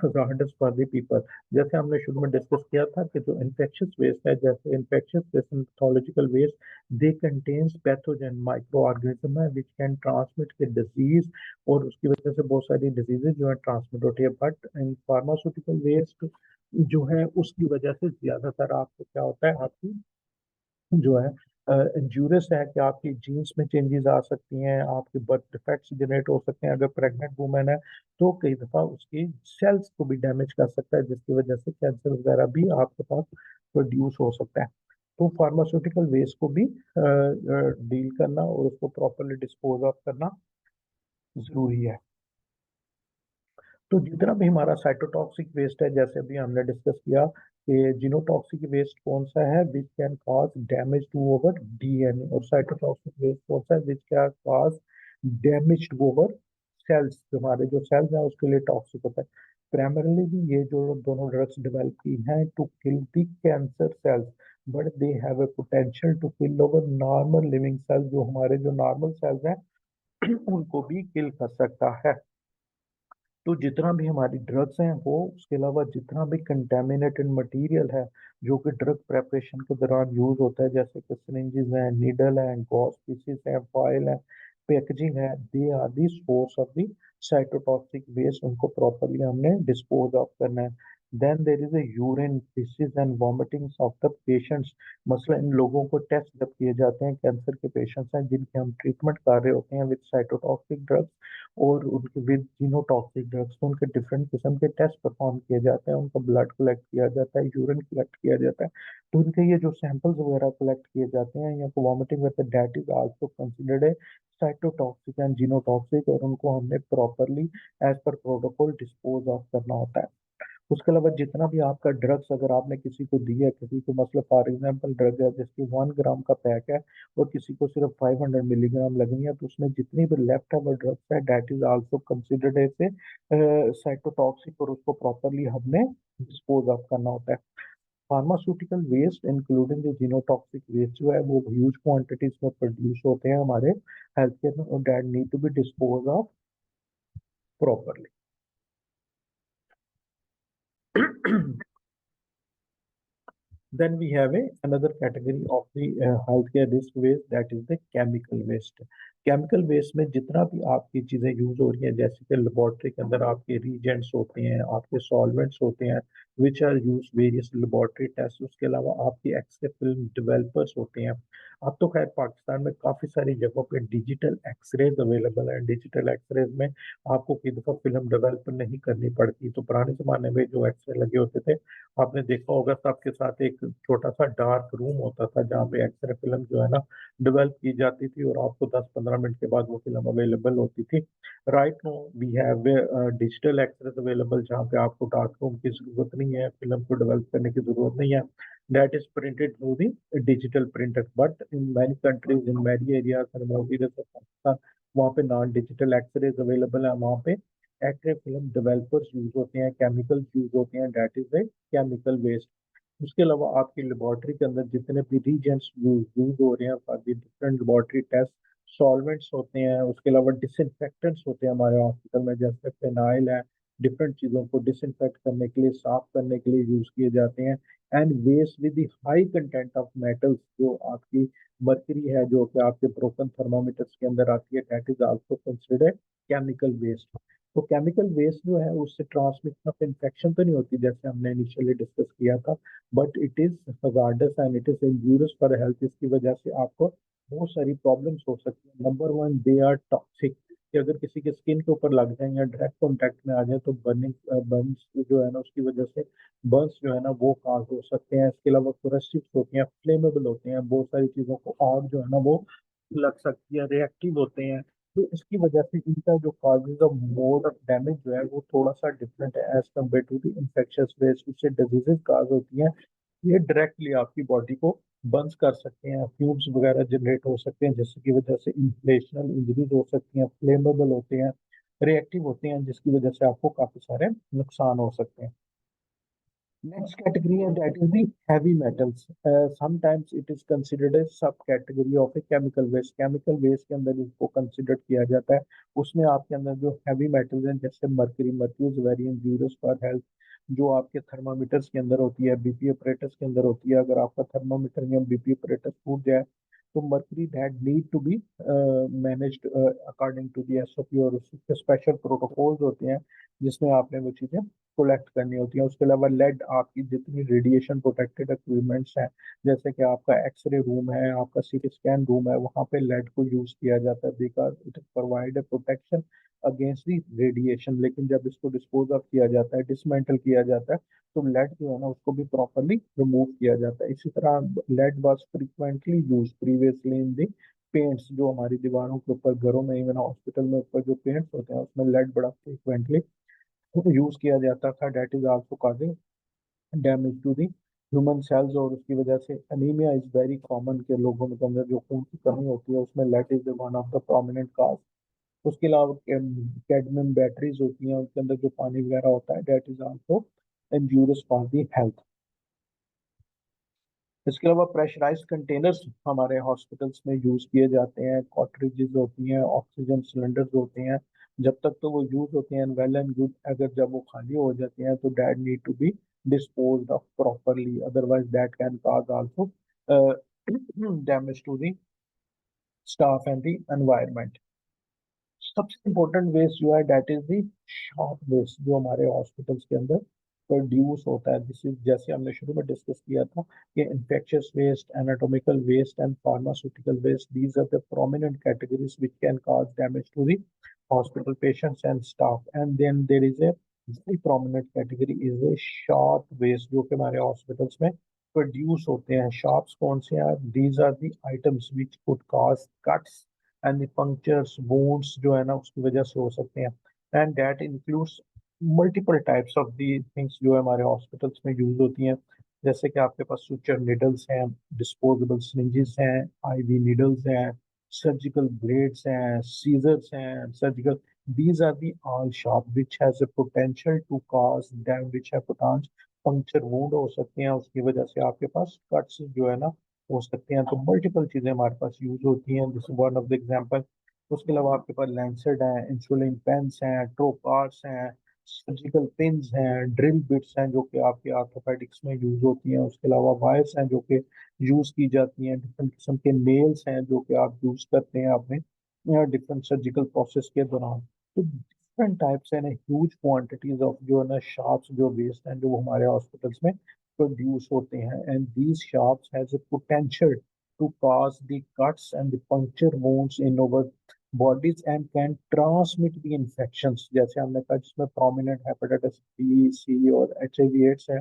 hazardous for the people। जैसे हमने शुरू में डिस्कस किया था कि जो इन्फेक्शियस वेस्ट है, जैसे infectious waste and pathological waste, they contains pathogen microorganism है विच कैन ट्रांसमिट के डिजीज, और उसकी वजह से बहुत सारी डिजीजेज जो है ट्रांसमिट होती है। बट इन फार्मास्यूटिकल वेस्ट जो है उसकी वजह से ज्यादातर आपको क्या होता है, आपकी जो है इंजूरियस है कि आपकी जीन्स में चेंजेस आ सकती हैं, आपके बर्थ डिफेक्ट्स जनरेट हो सकते हैं। अगर प्रेग्नेंट वुमेन है तो कई दफ़ा उसकी सेल्स को भी डैमेज कर सकता है, जिसकी वजह से कैंसर वगैरह भी आपके पास प्रोड्यूस हो सकता है। तो फार्मास्यूटिकल वेस्ट को भी डील करना और उसको प्रॉपरली डिस्पोज ऑफ करना जरूरी है। तो जितना भी हमारा साइटोटॉक्सिक वेस्ट है, जैसे अभी हमने डिस्कस किया कि जीनोटॉक्सिक वेस्ट कौन सा है which can cause damage to our DNA, और साइटोटॉक्सिक वेस्ट कौन सा है which can cause damage to our cells, हमारे जो सेल्स हैं उसके लिए टॉक्सिक होता है। प्राइमरली भी ये जो दोनों ड्रग्स डेवलप की हैं to kill the cancer cells, but they have a potential to kill our normal living cells, जो हमारे जो नॉर्मल सेल्स हैं उनको भी किल कर सकता है। तो जितना भी हमारी ड्रग्स हैं वो, उसके अलावा जितना भी कंटेमिनेटेड मटेरियल है जो कि ड्रग प्रेपरेशन के दौरान यूज होता है, जैसे कि सिरिंजेस हैं, नीडल हैं, गॉस पीसेस हैं, फॉयल है, पैकेजिंग है, they are the source of the cytotoxic waste. उनको प्रॉपरली हमने डिस्पोज ऑफ करना है। Then there is a urine faeces and vomitings of the patients. मसला इन लोगों को टेस्ट जब किए जाते हैं, कैंसर के पेशेंट्स हैं जिनके हम ट्रीटमेंट कर रहे होते हैं विद साइटोटॉक्सिक ड्रग्स और उनके विद जीनोटॉक्सिक ड्रग्स, तो उनके डिफरेंट किस्म के टेस्ट परफॉर्म किए जाते हैं, उनका ब्लड कलेक्ट किया जाता है, यूरिन कलेक्ट किया जाता है। तो उनके ये जो सैंपल्स वगैरह कलेक्ट किए जाते हैं या वॉमिटिंग वगैरह, that is also considered a cytotoxic and genotoxic, और उनको हमने properly as per protocol dispose of करना होता है। उसके अलावा जितना भी आपका ड्रग्स अगर आपने किसी को दिया है, किसी को मतलब फॉर एग्जांपल ड्रग है जिसकी 1 ग्राम का पैक है और किसी को सिर्फ 500 मिलीग्राम लगनी है, तो उसमें जितनी भी लेफ्ट ओवर ड्रग्स है that is also considered as a cytotoxic, और उसको प्रॉपरली हमने डिस्पोज ऑफ करना होता है। Pharmaceutical waste including the genotoxic waste जो है वो ह्यूज क्वांटिटीज में प्रोड्यूस होते हैं हमारे हेल्थ केयर में, और that need to be dispose of properly. Then we have another category of the healthcare risk waste, that is the chemical waste. Chemical waste में जितना भी आपकी चीज़ें यूज हो रही हैं, जैसे कि लेबोरेटरी के अंदर आपके रीजेंट्स होते हैं, आपके सॉल्वेंट्स होते हैं which are use various laboratory test, उसके अलावा आपके एक्सरे फिल्म डेवलपर्स होते हैं। अब तो खैर पाकिस्तान में काफ़ी सारी जगहों पे डिजिटल एक्सरेज अवेलेबल है। डिजिटल एक्सरेज में आपको कई दफ़ा फिल्म डेवलप नहीं करनी पड़ती। तो पुराने ज़माने में जो एक्सरे लगे होते थे, आपने देखा होगा सबके साथ एक छोटा सा डार्क रूम होता था जहाँ पे एक्सरे फिल्म जो है ना डेवलप की जाती थी, और आपको 10-15 मिनट के बाद वो फिल्म अवेलेबल होती थी। Right now we have digital X-ray available, जहाँ पे आपको डार्क रूम की जरूरत नहीं है, फिल्म को डेवलप करने की जरूरत नहीं है। That is printed through the digital printer, but in many countries, in many areas and most areas of Pakistan, वहाँ पे नॉन डिजिटल एक्सरेज अवेलेबल है। वहाँ पे एक्रे फिल्म डेवलपर्स यूज होते हैं, केमिकल्स यूज होते हैं, that is a chemical waste. उसके अलावा आपकी लेबोरेटरी के अंदर जितने भी रीजेंट्स यूज हो रहे हैं for the different laboratory test, solvents होते हैं, उसके अलावा डिसइंफेक्टेंट्स होते हैं हमारे हॉस्पिटल में, जैसे फिनाइल है, डिफरेंट चीज़ों को डिसइंफेक्ट करने के लिए, साफ करने के लिए यूज किए जाते हैं। And waste with the high content of metals, जो आपकी मर्करी है जो कि आपके ब्रोकन थर्मामीटर्स के अंदर आती है, that is also considered chemical waste. तो केमिकल वेस्ट जो है उससे ट्रांसमिशन ऑफ इन्फेक्शन तो नहीं होती जैसे हमने इनिशियली डिस्कस किया था, but it is hazardous and it is injurious for health. इसकी वजह से आपको बहुत सारी प्रॉब्लम्स हो सकती हैं। Number one, they are toxic, कि अगर किसी के स्किन के ऊपर लग जाए या डायरेक्ट कॉन्टैक्ट में आ जाए तो बर्निंग, बर्न्स जो है ना उसकी वजह से बर्न्स जो है ना वो काज हो सकते हैं। इसके अलावा कोरेसिव्स होते हैं, फ्लेमेबल होते हैं, बहुत सारी चीजों को आग जो है ना वो लग सकती है, रिएक्टिव होते हैं। तो इसकी वजह से इनका जो causes of mode of damage जो है वो थोड़ा सा डिफरेंट है as compare to the infectious waste, उससे डिजीजेस काज होती हैं। ये डायरेक्टली आपकी बॉडी को बर्न्स कर सकते हैं, फ्यूम्स वगैरह जनरेट हो सकते हैं, जिसकी वजह से इन्फ्लेशनल इंजरीज हो सकती हैं, फ्लेमेबल होते हैं, रिएक्टिव होते हैं, जिसकी वजह से आपको काफी सारे नुकसान हो सकते हैं। Next category है that is the heavy metals. Sometimes it is considered a subcategory of a chemical waste. Chemical waste के अंदर इसको considered किया जाता है। उसमें आपके अंदर जो heavy metals हैं जैसे mercury, mercury is very injurious for health, जो आपके थर्मामीटर्स के अंदर होती है, बीपी ऑपरेटर्स के अंदर होती है। अगर आपका थर्मामीटर या बीपी ऑपरेटर फूट जाए तो mercury that need to be managed according to the SOP, और उसके स्पेशल प्रोटोकॉल्स होते हैं जिसमें आपने वो चीज़ें कलेक्ट करनी होती हैं। उसके अलावा लेड, आपकी जितनी रेडिएशन प्रोटेक्टेड इक्विपमेंट्स हैं, जैसे कि आपका एक्सरे रूम है, आपका सीटी स्कैन रूम है, वहाँ पे लेड को यूज किया जाता है because it provide protection against the radiation. लेकिन जब इसको डिस्पोज ऑफ किया जाता है, डिसमेंटल किया जाता है, तो लेड जो है ना उसको भी प्रॉपरली रिमूव किया जाता है। इसी तरह lead was frequently use previously in the paints, जो हमारी दीवारों के ऊपर, घरों में, इवन हॉस्पिटल में ऊपर जो पेंट्स होते हैं उसमें लेड बड़ा फ्रीक्वेंटली यूज किया जाता था। That is also causing damage to the human cells, और उसकी वजह से अनीमिया इज वेरी कॉमन के लोगों के अंदर जो खून की कमी होती है उसमें lead is one of the prominent cause. उसके अलावा कैडमियम बैटरीज होती हैं, उनके अंदर जो पानी वगैरह होता है, that is also injurious for the health. इसके अलावा प्रेशराइज्ड कंटेनर्स हमारे हॉस्पिटल्स में यूज किए जाते हैं, कॉटरेजेस होती हैं, ऑक्सीजन सिलेंडर्स होते हैं। जब तक तो वो यूज होते हैं वेल एंड गुड, अगर जब वो खाली हो जाते हैं तो that need to be disposed of properly, otherwise that can cause also damage to the staff and the environment. सबसे इम्पोर्टेंट वेस्ट जो है that is the sharp waste, जो हमारे हॉस्पिटल्स के अंदर प्रोड्यूस होता है। दिस इज, जैसे हमने शुरू में डिस्कस किया था कि infectious waste, anatomical waste and pharmaceutical waste, these are the prominent categories which can cause damage to the hospital patients and staff. And then there is a very prominent category is a sharp waste, जो कि हमारे hospitals में produce होते हैं। Shops कौन से हैं? These are the items which could cause cuts and punctures, wounds जो है ना उसकी वजह से हो सकते हैं। And that includes multiple types of the things जो है हमारे हॉस्पिटल्स में यूज होती हैं। जैसे कि आपके पास सुचर निडल्स हैं, डिस्पोजेबल सिरिंजेस हैं, आईवी निडल्स हैं, सर्जिकल ब्लेड्स हैं, सीजर्स हैं, surgical, these are the all sharp which has a potential to cause damage, है पोटांच पंक्चर वुंड हो सकते हैं, उसकी वजह से आपके पास कट्स जो है ना हो सकते हैं। तो मल्टीपल चीजें हमारे पास यूज होती हैं, this one of the example. उसके अलावा आपके पास लैंसेट हैं, इंसुलिन पेन्स हैं, ट्रोपार्स हैं, सर्जिकल पिन्स हैं, ड्रिल बिट्स हैं जो कि आपके आर्थोपेडिक्स में यूज होती हैं। उसके अलावा वायर्स हैं जो कि यूज की जाती हैं, डिफरेंट किस्म के नेल्स हैं जो कि आप यूज करते हैं अपने डिफरेंट सर्जिकल प्रोसेस के दौरान। तो different types and huge quantities of जो है ना शार्प्स जो वेस्ट हैं जो वो हमारे हॉस्पिटल्स में प्रोड्यूस होते हैं। And these sharps has a potential to cause the cuts and the puncture wounds in our bodies and can transmit the infections, जैसे हमने कहा जिसमें प्रोमिनेंट हेपेटाइटिस बी, सी और HIV एड्स है,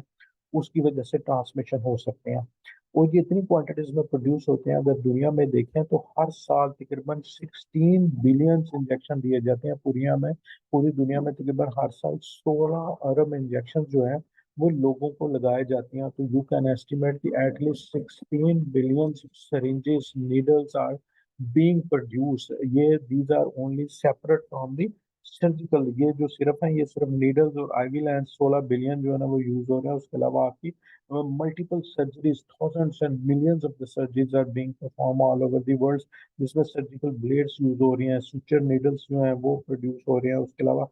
उसकी वजह से ट्रांसमिशन हो सकते हैं। और ये इतनी क्वांटिटीज में प्रोड्यूस होते हैं, अगर दुनिया में देखें तो हर साल तकरीबन 16 बिलियन इंजेक्शन दिए जाते हैं पूरी दुनिया में तकरीबन हर साल 16 अरब इंजेक्शन जो है वो लोगों को लगाए जाते हैं। तो यू कैन एस्टिमेट कि at least 16 billion syringes needles are being produced। ये these are only separate from the surgical, ये जो सिर्फ है ये सिर्फ नीडल्स और आईवी लेंस 16 बिलियन जो है ना वो यूज हो रहा है। उसके अलावा आपकी multiple surgeries, thousands and millions of the surgeries are being perform all over the world, जिसमें सर्जिकल ब्लेड्स यूज हो रही हैं, सुचर नीडल्स जो हैं वो प्रोड्यूस हो रहे हैं। उसके अलावा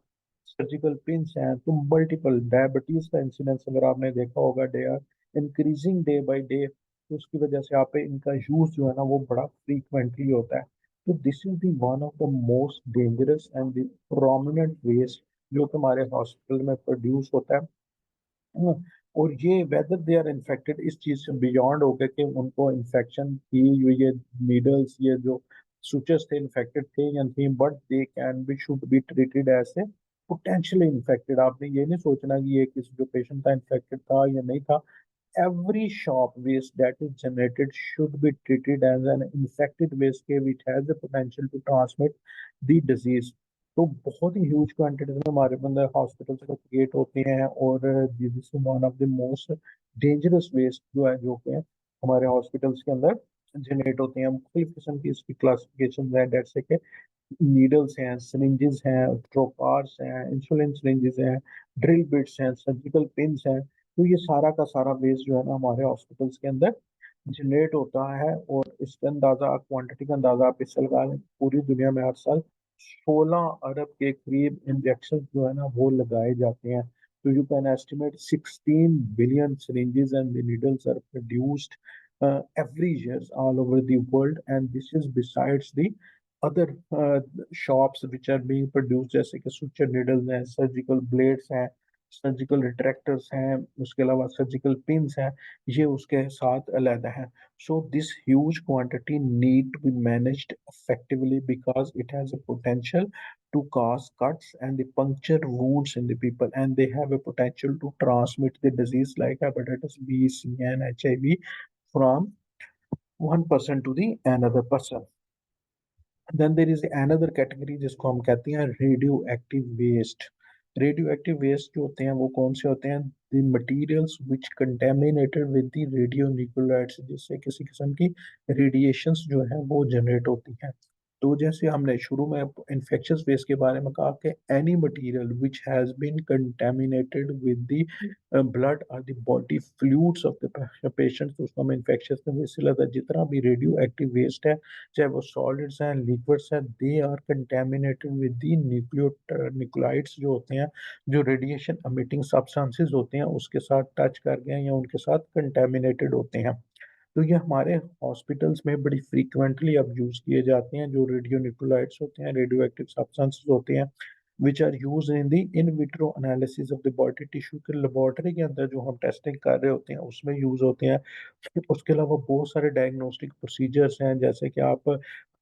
सर्जिकल पिंस हैं। तो मल्टीपल डायबिटीज का इंसिडेंस अगर आपने देखा होगा, they are increasing day by day, तो उसकी वजह से आप पे इनका यूज जो है ना वो बड़ा फ्रीक्वेंटली होता है। तो this is the one of the most dangerous and the prominent waste जो कि हमारे हॉस्पिटल में प्रोड्यूस होता है। हाँ, और ये वेदर दे आर इन्फेक्टेड इस चीज से बियॉन्ड हो गया कि उनको इन्फेक्शन थी, ये नीडल्स, ये जो सुचर्स थे इन्फेक्टेड थे या नहीं, but they can be should be treated as a potentially infected. आपने ये नहीं सोचना कि ये किसी जो पेशेंट था इन्फेक्टेड था या नहीं था। every shop waste that is generated should be treated as an infected waste के which has the potential to transmit the disease। तो बहुत ही ह्यूज क्वांटिटीज में हमारे अंदर हॉस्पिटल से क्रिएट होते हैं, और this is one of the most dangerous waste जो है जो कि हमारे हॉस्पिटल्स के अंदर जनरेट होते हैं। मुख्तलिफ किस्म की इसकी क्लासिफिकेशन है, जैसे कि नीडल्स हैं, सिरिंजेस हैं, ट्रोपार्स हैं, इंसुलिन सिरिंजेस हैं, ड्रिल बिट्स हैं, सर्जिकल पिन्स हैं। तो ये सारा का सारा वेस्ट जो है ना हमारे हॉस्पिटल्स के अंदर जनरेट होता है। और इसका अंदाजा, क्वांटिटी का अंदाजा आप इससे लगा लें, पूरी दुनिया में हर साल 16 अरब के करीब इंजेक्शन जो है ना वो लगाए जाते हैं। तो you can estimate 16 billion syringes and the needles are produced every year all over the world, and this is besides the other shops which are being produced, जैसे कि suture needles हैं, surgical blades हैं, surgical रिट्रैक्टर्स हैं, उसके अलावा surgical pins हैं, ये उसके साथ अलहदा है. So this huge quantity need to be managed effectively because it has a potential to cause cuts and the puncture wounds in the people, and they have a potential to transmit the disease like hepatitis B, C, and HIV from one person to the another person. Then there is another category जिसको हम कहते हैं radioactive waste. Radioactive waste जो होते हैं वो कौन से होते हैं? The materials which contaminated with the radio nucleotides, जिससे किसी किस्म की रेडिएशंस जो है वो जनरेट होती हैं. तो जैसे हमने शुरू में इन्फेक्शियस वेस्ट के बारे में कहा कि any material which has been contaminated with the blood और the body fluids of the patient, तो उसको हम इन्फेक्शियस वेस्ट लगता है. जितना भी रेडियो एक्टिव वेस्ट है, चाहे वो सॉलिड्स हैं, लिक्विड्स हैं, they are contaminated with the nucleotides जो होते हैं, जो रेडिएशन एमिटिंग सब्सटेंसेस होते हैं उसके साथ टच कर गए या उनके साथ कंटेमिनेटेड होते हैं. तो ये हमारे हॉस्पिटल्स में बड़ी फ्रीक्वेंटली अब यूज़ किए जाते हैं, जो रेडियो न्यूक्लियोटाइड्स होते हैं, रेडियो एक्टिव सब्सटेंसेस होते हैं, which are use in the in vitro analysis of the body tissue के लेबोरेटरी के अंदर जो हम टेस्टिंग कर रहे होते हैं उसमें यूज होते हैं. उसके अलावा बहुत सारे डायग्नोस्टिक प्रोसीजर्स हैं, जैसे कि आप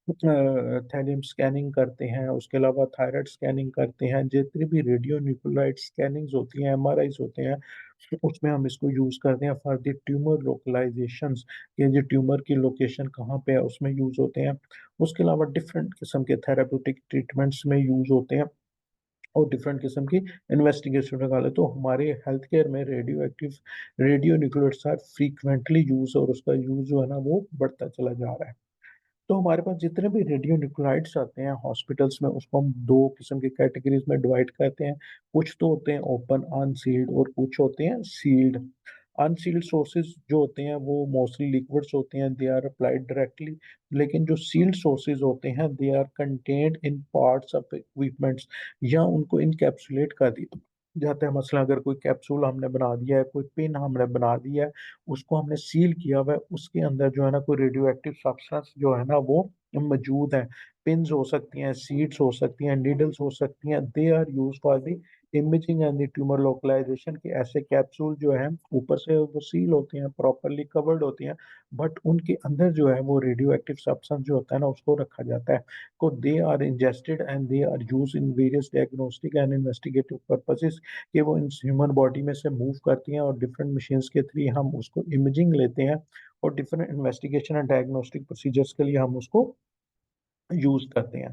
थैलियम स्कैनिंग करते हैं, उसके अलावा थायराइड स्कैनिंग करते हैं, जितनी भी रेडियो न्यूक्लियोटाइड स्कैनिंग्स होती हैं, एमआरआईज होते हैं, उसमें हम इसको यूज़ करते हैं फॉर द ट्यूमर लोकलाइजेशंस, कि जो ट्यूमर की लोकेशन कहाँ पे है उसमें यूज़ होते हैं. उसके अलावा डिफरेंट किस्म के थेराप्यूटिक ट्रीटमेंट्स में यूज़ होते हैं और डिफरेंट किस्म की इन्वेस्टिगेशन निकाले. तो हमारे हेल्थ केयर में radioactive radio nucleotides are frequently use, और उसका यूज जो है ना वो बढ़ता चला जा रहा है. तो हमारे पास जितने भी रेडियो न्यूक्लाइड्स आते हैं हॉस्पिटल्स में, उसको हम दो किस्म की कैटेगरीज में डिवाइड करते हैं. कुछ तो होते हैं ओपन अनसील्ड और कुछ होते हैं सील्ड. अनसील्ड सोर्सेज जो होते हैं वो मोस्टली लिक्विड्स होते हैं, दे आर अप्लाइड डायरेक्टली. लेकिन जो सील्ड सोर्सेज होते हैं they are contained in parts of equipments, या उनको इनकैप्सुलेट कर दिया जाता है. मसला अगर कोई कैप्सूल हमने बना दिया है, कोई पिन हमने बना दिया है, उसको हमने सील किया हुआ है, उसके अंदर जो है ना कोई रेडियो एक्टिव सब्सटेंस जो है ना वो मौजूद है. पिन्स हो सकती हैं, सीड्स हो सकती हैं, नीडल्स हो सकती हैं, they are use for the imaging and the tumour localisation. के ऐसे कैप्सूल जो है ऊपर से वो सील होते हैं, प्रॉपरली कवर्ड होती हैं, बट उनके अंदर जो है वो रेडियो एक्टिव सब्सटेंस जो होता है ना उसको रखा जाता है. को they are ingested and they are use in various diagnostic and investigative purposes, कि वो इन ह्यूमन बॉडी में से मूव करती हैं और डिफरेंट मशीन्स के थ्रू हम उसको इमेजिंग लेते हैं और different investigation and diagnostic procedures के लिए हम उसको यूज करते हैं.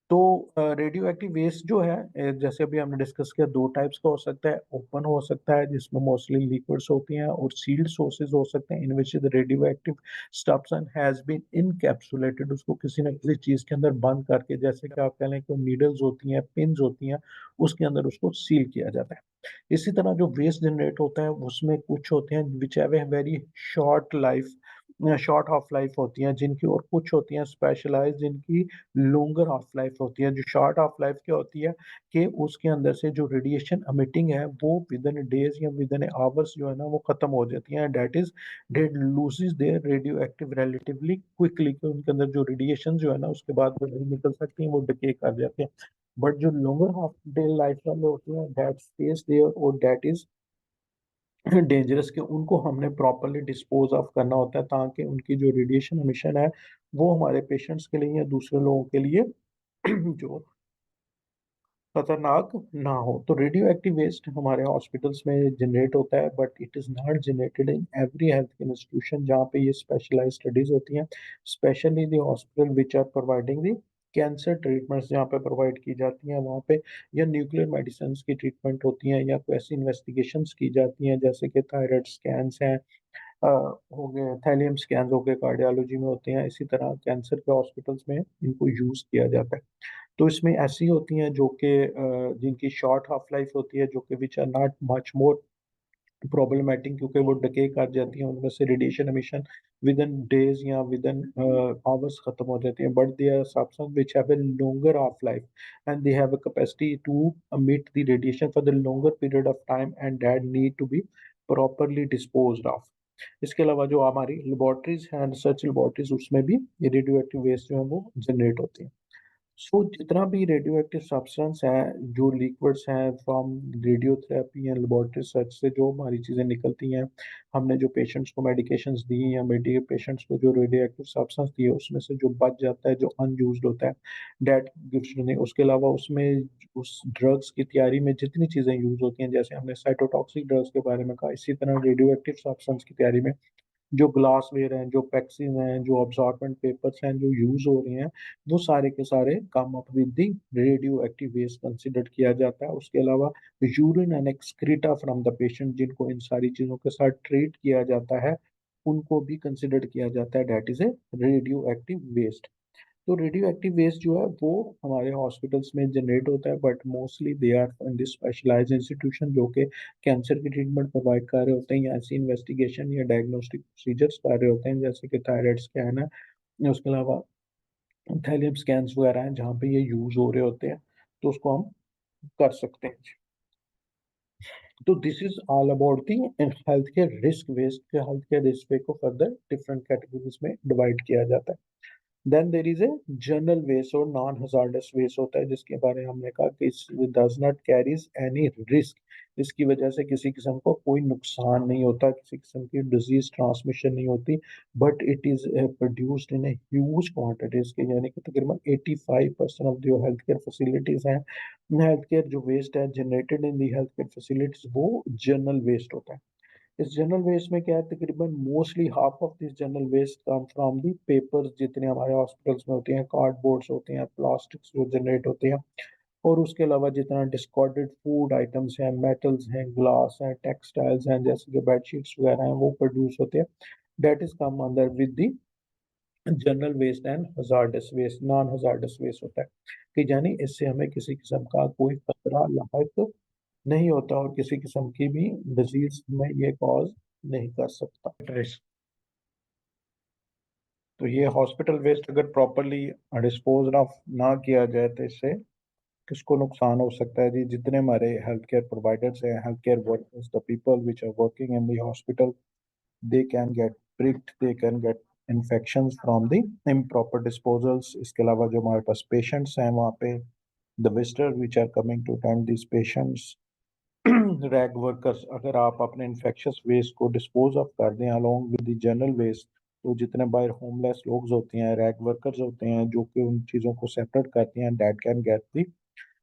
तो रेडियो एक्टिव वेस्ट जो है, जैसे अभी हमने डिस्कस किया, दो टाइप्स का हो सकता है. ओपन हो सकता है जिसमें मोस्टली लिक्विड्स होती हैं, और सील्ड सोर्सेज हो सकते हैं in which the radioactive substance has been encapsulated, उसको किसी न किसी चीज के अंदर बंद करके, जैसे कि आप कह लें कि नीडल्स होती हैं, पिन्स होती हैं, उसके अंदर उसको सील किया जाता है. इसी तरह जो वेस्ट जनरेट होता है उसमें कुछ होते हैं which have a very short life, short half life होती हैं जिनकी, और कुछ होती हैं स्पेशलाइज जिनकी लॉन्गर हाफ लाइफ होती है. जो शॉर्ट हाफ लाइफ क्या होती है कि उसके अंदर से जो रेडिएशन एमिटिंग है वो विद इन डेज या विद इन आवर्स जो है ना वो खत्म हो जाती है. That is that loses their radioactive relatively quickly, कि उनके अंदर जो रेडिएशन जो है ना उसके बाद वो नहीं निकल सकती हैं, वो डिके कर जाते हैं. बट जो लॉन्गर हाफ डे लाइफ वाले होते हैं दैट स्टेज देयर, और दैट इज डेंजरस, के उनको हमने प्रॉपरली डिस्पोज ऑफ करना होता है, ताकि उनकी जो रेडिएशन एमिशन है वो हमारे पेशेंट्स के लिए या दूसरे लोगों के लिए जो खतरनाक ना हो. तो रेडियो एक्टिव वेस्ट हमारे हॉस्पिटल्स में जनरेट होता है, but it is not generated in every health institution जहाँ पे ये स्पेशलाइज स्टडीज होती हैं, specially the hospital which are providing the cancer treatments जहाँ पे प्रोवाइड की जाती हैं वहाँ पे, या न्यूक्लियर मेडिसिन की ट्रीटमेंट होती हैं, या कोई ऐसी इन्वेस्टिगेशंस की जाती हैं जैसे कि थायराइड स्कैन्स हैं, हो गए थैलियम स्कैन हो गए, कार्डियोलॉजी में होते हैं. इसी तरह कैंसर के हॉस्पिटल्स में इनको यूज़ किया जाता है. तो इसमें ऐसी होती हैं जो कि जिनकी शॉर्ट हाफ लाइफ होती है, जो कि which are not much more problematic, क्योंकि वो डके कर जाती हैं, उनमें से radiation emission within days या विद इन आवर्स खत्म हो जाती हैं. But they are substance which have a longer half life and they have a capacity to emit the radiation for the longer period of time, and that need to be properly disposed of. इसके अलावा जो हमारी laboratories हैं, research laboratories, उसमें भी ये radio active waste जो है वो जनरेट होती है। सो जितना भी रेडियो एक्टिव सब्सटेंस है, जो लिक्विड्स हैं फ्रॉम रेडियोथेरेपी या लेबोरेटरी रिसर्च से जो हमारी चीज़ें निकलती हैं, हमने जो पेशेंट्स को मेडिकेशंस दी या पेशेंट्स को जो रेडियो एक्टिव सब्सटेंस दी है, उसमें से जो बच जाता है, जो अनयूज्ड होता है, डेट गिव्स नहीं। उसके अलावा उसमें उस ड्रग्स की तैयारी में जितनी चीज़ें यूज होती हैं, जैसे हमने साइटोटॉक्सिक ड्रग्स के बारे में कहा, इसी तरह रेडियो एक्टिव सब्सटेंस की तैयारी में जो ग्लासवेयर हैं, जो पैक्सिन हैं, जो अब्सॉर्बेंट पेपर्स हैं, जो यूज हो रहे हैं, वो सारे के सारे come up with the radioactive waste consider किया जाता है। उसके अलावा urine and excreta from the patient, जिनको इन सारी चीजों के साथ ट्रीट किया जाता है, उनको भी कंसिडर किया जाता है, that is a radioactive waste. तो रेडियो एक्टिव वेस्ट जो है वो हमारे हॉस्पिटल्स में जनरेट होता है, but mostly they are in this specialised institution जो कि कैंसर की ट्रीटमेंट प्रोवाइड कर रहे होते हैं, या ऐसी इन्वेस्टिगेशन या डायग्नोस्टिक प्रोसीजर्स कर रहे होते हैं, जैसे कि थायराइड स्कैन है, उसके अलावा थैलियम स्कैन्स वगैरह हैं, जहाँ पे ये यूज हो रहे होते हैं, तो उसको हम कर सकते हैं। तो this is all about the health care risk waste. Health care risk को फर्दर डिफरेंट कैटेगरीज में डिवाइड किया जाता है। Then there is a general waste और नॉन हजार्डस वेस्ट होता है, जिसके बारे में हमने कहा कि does not carries any risk. इसकी वजह से किसी किस्म को कोई नुकसान नहीं होता, किसी किस्म की डिजीज ट्रांसमिशन नहीं होती, but it is produced in huge quantities के, यानी कि तकरीबन 85% ऑफ जो हेल्थ केयर फैसिलिटीज हैं, हेल्थ केयर जो वेस्ट है generated in the health care facilities, वो जनरल वेस्ट होता है। इस जनरल वेस्ट में क्या है, तकरीबन mostly half of this general waste come from the papers, जितने हमारे हॉस्पिटल्स में होते हैं, कार्डबोर्ड्स होते हैं, प्लास्टिक्स जो जनरेट होते हैं, और उसके अलावा जितना डिस्कार्डेड फूड आइटम्स हैं, मेटल्स हैं, ग्लास हैं, टेक्सटाइल्स हैं, जैसे कि बेडशीट्स वगैरह हैं, वो प्रोड्यूस होते हैं, that is come under with the general waste and hazardous waste. Non hazardous waste होता है कि यानी इससे हमें किसी किस्म का कोई खतरा लायक नहीं होता, और किसी किस्म की भी डिजीज में ये कॉज नहीं कर सकता। तो ये हॉस्पिटल वेस्ट अगर प्रॉपरली डिस्पोज ऑफ ना किया जाए, तो इससे किसको नुकसान हो सकता है जी? जितने हमारे हेल्थ केयर प्रोवाइडर्स हैं, health care workers, the people which are working in the hospital, they can get pricked, they can get infections from the improper disposals। इसके अलावा जो हमारे पास पेशेंट्स हैं वहाँ पे, the visitors which are coming to attend these patients, rag workers, अगर आप अपने इन्फेक्शस वेस्ट को डिस्पोज ऑफ कर दें along with the general waste, तो जितने बाहर होमलेस लोग होते हैं, रैग वर्कर्स होते हैं, जो कि उन चीज़ों को सेपरेट करते हैं, that can get the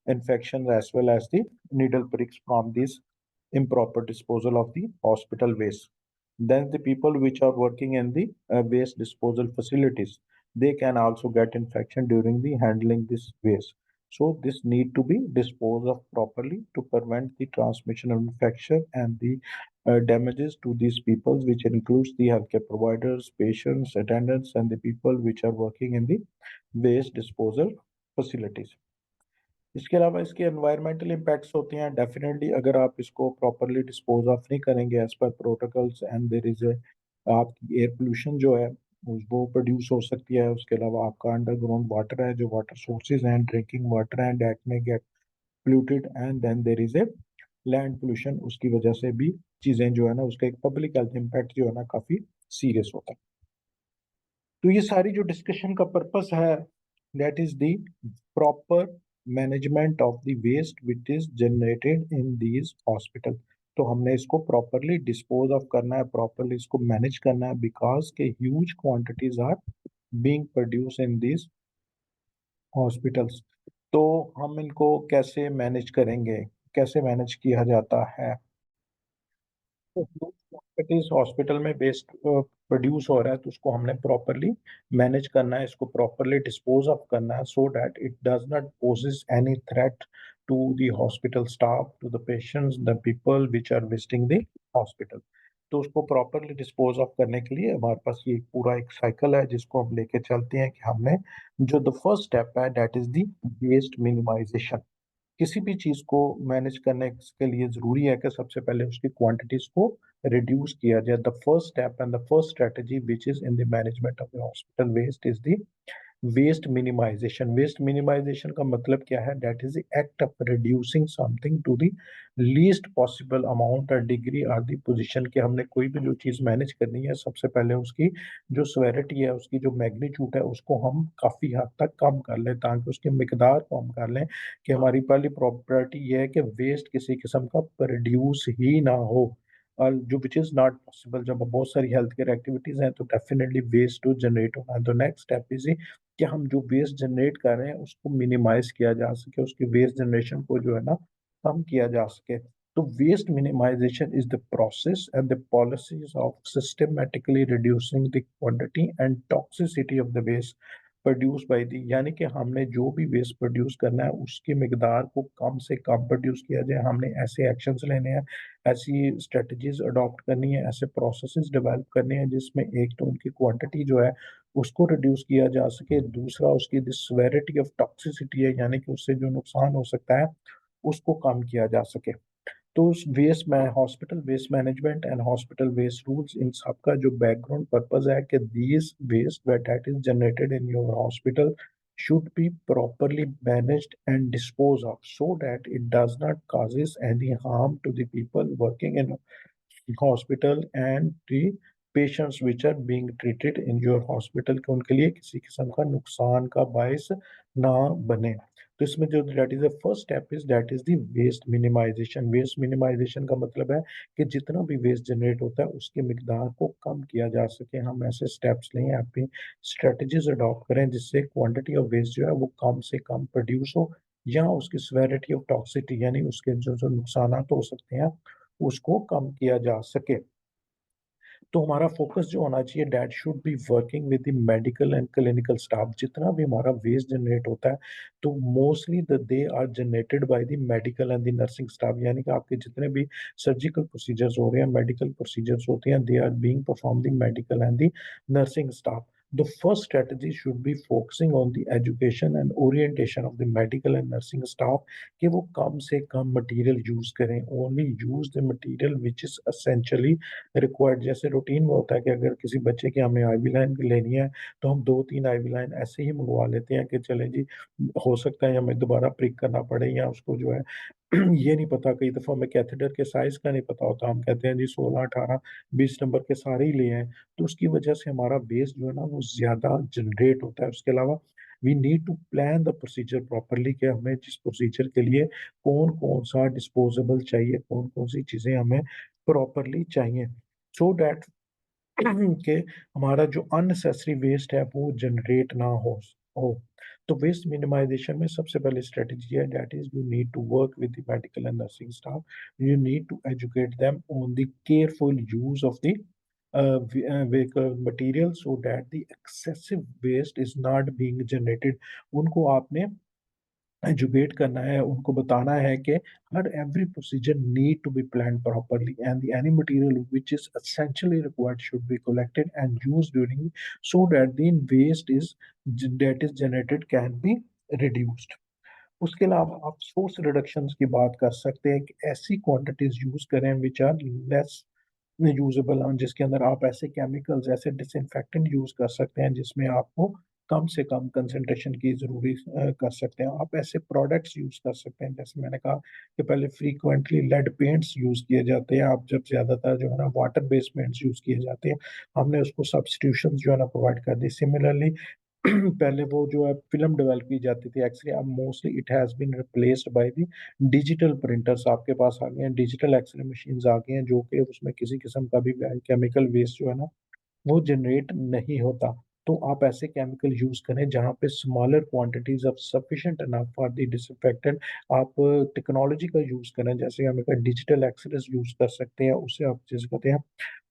infections as well as the needle pricks from this improper disposal of the hospital waste. Then the people which are working in the waste disposal facilities, they can also get infection during the handling this waste. So this need to be disposed of properly to prevent the transmission of infection and the damages to these people, which includes the healthcare providers, patients, attendants, and the people which are working in the waste disposal facilities। इसके अलावा इसके environmental impacts होते हैं definitely, अगर आप इसको properly dispose of नहीं करेंगे as per protocols, and there is a आपकी एयर पोल्यूशन जो है वो प्रोड्यूस हो सकती है। उसके अलावा आपका अंडरग्राउंड वाटर है, जो वाटर सोर्सेज हैं, ड्रिंकिंग वाटर हैं, दैट में get polluted, and then there is a land pollution. उसकी वजह से भी चीज़ें जो है ना, उसका एक पब्लिक हेल्थ इम्पैक्ट जो है ना काफ़ी सीरियस होता है। तो ये सारी जो डिस्कशन का पर्पस है, that is the proper management of the waste which is generated in these hospital. तो हमने इसको प्रॉपरली डिस्पोज ऑफ करना है, प्रॉपरली इसको मैनेज करना है, बिकॉज के huge quantities are being produce in these hospitals. तो हम इनको कैसे मैनेज करेंगे, कैसे मैनेज किया जाता है? इस हॉस्पिटल में वेस्ट प्रोड्यूस हो रहा है, तो उसको हमने प्रॉपरली मैनेज करना है, इसको प्रॉपरली डिस्पोज ऑफ करना है, so that it does not poses any threat to the hospital staff, to the patients, the people which are visiting the hospital. तो उसको प्रॉपरली डिस्पोज ऑफ करने के लिए हमारे पास ये पूरा एक साइकिल है, जिसको हम लेके चलते हैं कि हमने जो द फर्स्ट स्टेप है, that is the waste minimization. किसी भी चीज को मैनेज करने के लिए जरूरी है कि सबसे पहले उसकी क्वांटिटीज को रिड्यूस किया जाए। The first step and the first strategy which is in the management of the hospital waste is the waste minimization का मतलब क्या है? That is the act of reducing something to the least possible amount और degree और the position के हमने कोई भी जो चीज मैनेज करनी है, सबसे पहले उसकी जो स्वेरिटी है, उसकी जो मैग्नीट्यूड है, उसको हम काफी हद तक कम कर लें, ताकि उसकी मिकदार को हम कर लें। कि हमारी पहली प्रॉपर्टी ये है कि वेस्ट किसी किस्म का प्रोड्यूस ही ना हो, और जो विच इज नॉट पॉसिबल। जब बहुत सारी हेल्थ केयर एक्टिविटीज हैं तो डेफिनेटली वेस्ट टू जनरेट होना है। तो नेक्स्ट स्टेप इज कि हम जो वेस्ट जनरेट कर रहे हैं उसको मिनिमाइज किया जा सके, उसकी वेस्ट जनरेशन को जो है ना कम किया जा सके। तो waste minimization is the process and the policies of systematically reducing the quantity and toxicity of the waste produce by the, यानी कि हमने जो भी वेस्ट प्रोड्यूस करना है उसकी मिकदार को कम से कम प्रोड्यूस किया जाए। हमने ऐसे एक्शंस लेने हैं, ऐसी स्ट्रेटजीज अडॉप्ट करनी है, ऐसे प्रोसेसेस डेवलप करने हैं जिसमें एक तो उनकी क्वांटिटी जो है उसको रिड्यूस किया जा सके, दूसरा उसकी सेवेरिटी ऑफ टॉक्सिसिटी है, यानी कि उससे जो नुकसान हो सकता है उसको कम किया जा सके। तो उस वेस्ट में hospital waste management and hospital waste rules, इन सब का जो बैकग्राउंड पर्पस है कि these waste that is generated in your hospital should be properly managed and disposed of so that it does not causes any harm to the people working in hospital and the patients which are being treated in your hospital, के उनके लिए किसी किस्म का नुकसान का बायस ना बने। तो इसमें जो that is the first step is that is the waste minimization. Waste minimization का मतलब है कि जितना भी वेस्ट जनरेट होता है उसकी मिकदार को कम किया जा सके। हम ऐसे स्टेप्स लें, अपनी स्ट्रेटजीज अडॉप्ट करें जिससे क्वांटिटी ऑफ वेस्ट जो है वो कम से कम प्रोड्यूस हो, या उसकी सेवेरिटी ऑफ टॉक्सिटी यानी उसके जो जो नुकसान हो सकते हैं उसको कम किया जा सके। तो हमारा फोकस जो होना चाहिए, that should be working with the medical and clinical staff. जितना भी हमारा वेस्ट जनरेट होता है तो mostly they are generated by the medical and the nursing staff, यानी कि आपके जितने भी सर्जिकल प्रोसीजर्स हो रहे हैं, मेडिकल प्रोसीजर्स होते हैं, they are being perform the medical and the nursing staff. The first strategy should be focusing on the education and orientation of the medical and nursing staff, कि वो कम से कम material use करें, only use the material which is essentially required. जैसे routine में होता है कि अगर किसी बच्चे की हमें आईवी लाइन लेनी है तो हम 2-3 आईवी लाइन ऐसे ही मंगवा लेते हैं कि चले जी, हो सकता है हमें दोबारा प्रिक करना पड़े, या उसको जो है ये नहीं पता, कई दफ़ा हमें कैथेटर के साइज का नहीं पता होता, हम कहते हैं जी 16, 18, 20 नंबर के सारे ही ले आए। तो उसकी वजह से हमारा बेस जो है ना वो ज़्यादा जनरेट होता है। उसके अलावा we need to plan the procedure properly, कि हमें जिस प्रोसीजर के लिए कौन कौन सा डिस्पोजेबल चाहिए, कौन कौन सी चीज़ें हमें प्रॉपरली चाहिए, सो दैट कि हमारा जो अननेसेसरी वेस्ट है वो जनरेट ना हो। तो वेस्ट मिनिमाइजेशन में सबसे पहले स्ट्रेटजी है that is you need to work with the medical and nursing staff, you need to educate them on the careful use of the vehicle material so that the excessive waste is not being generated। उनको आपने educate करना है, उनको बताना है कि हर every procedure need to be plan properly and any material which is essentially required should be collected and used during, so that the waste is that is generated can be reduced. उसके अलावा आप source reductions की बात कर सकते हैं कि ऐसी क्वांटिटीज यूज करें विच आर लेस यूजेबल, जिसके अंदर आप ऐसे केमिकल्स, ऐसे डिसइंफेक्टेंट यूज कर सकते हैं जिसमें आपको कम से कम कंसंट्रेशन की जरूरी कर सकते हैं। आप ऐसे प्रोडक्ट्स यूज कर सकते हैं, जैसे मैंने कहा कि पहले फ्रीक्वेंटली लेड पेंट्स यूज किए जाते हैं, आप जब ज्यादातर जो है ना वाटर बेस्ड पेंट्स यूज किए जाते हैं, हमने उसको सब्स्टिट्यूशन जो है ना प्रोवाइड कर दी। सिमिलरली पहले वो जो है फिल्म डेवलप की जाती थी एक्सरे, अब mostly it has been replaced by the digital printers. आपके पास आ गए हैं डिजिटल एक्सरे मशीन्स आ गई हैं, जो कि उसमें किसी किस्म का भी केमिकल वेस्ट जो है ना वो जनरेट नहीं होता। तो आप ऐसे केमिकल यूज करें जहाँ पे smaller quantities of sufficient enough for the disinfectant. आप टेक्नोलॉजी का यूज करें, जैसे हम एक डिजिटल एक्सरेस यूज कर सकते हैं, उससे आप चीज करते हैं।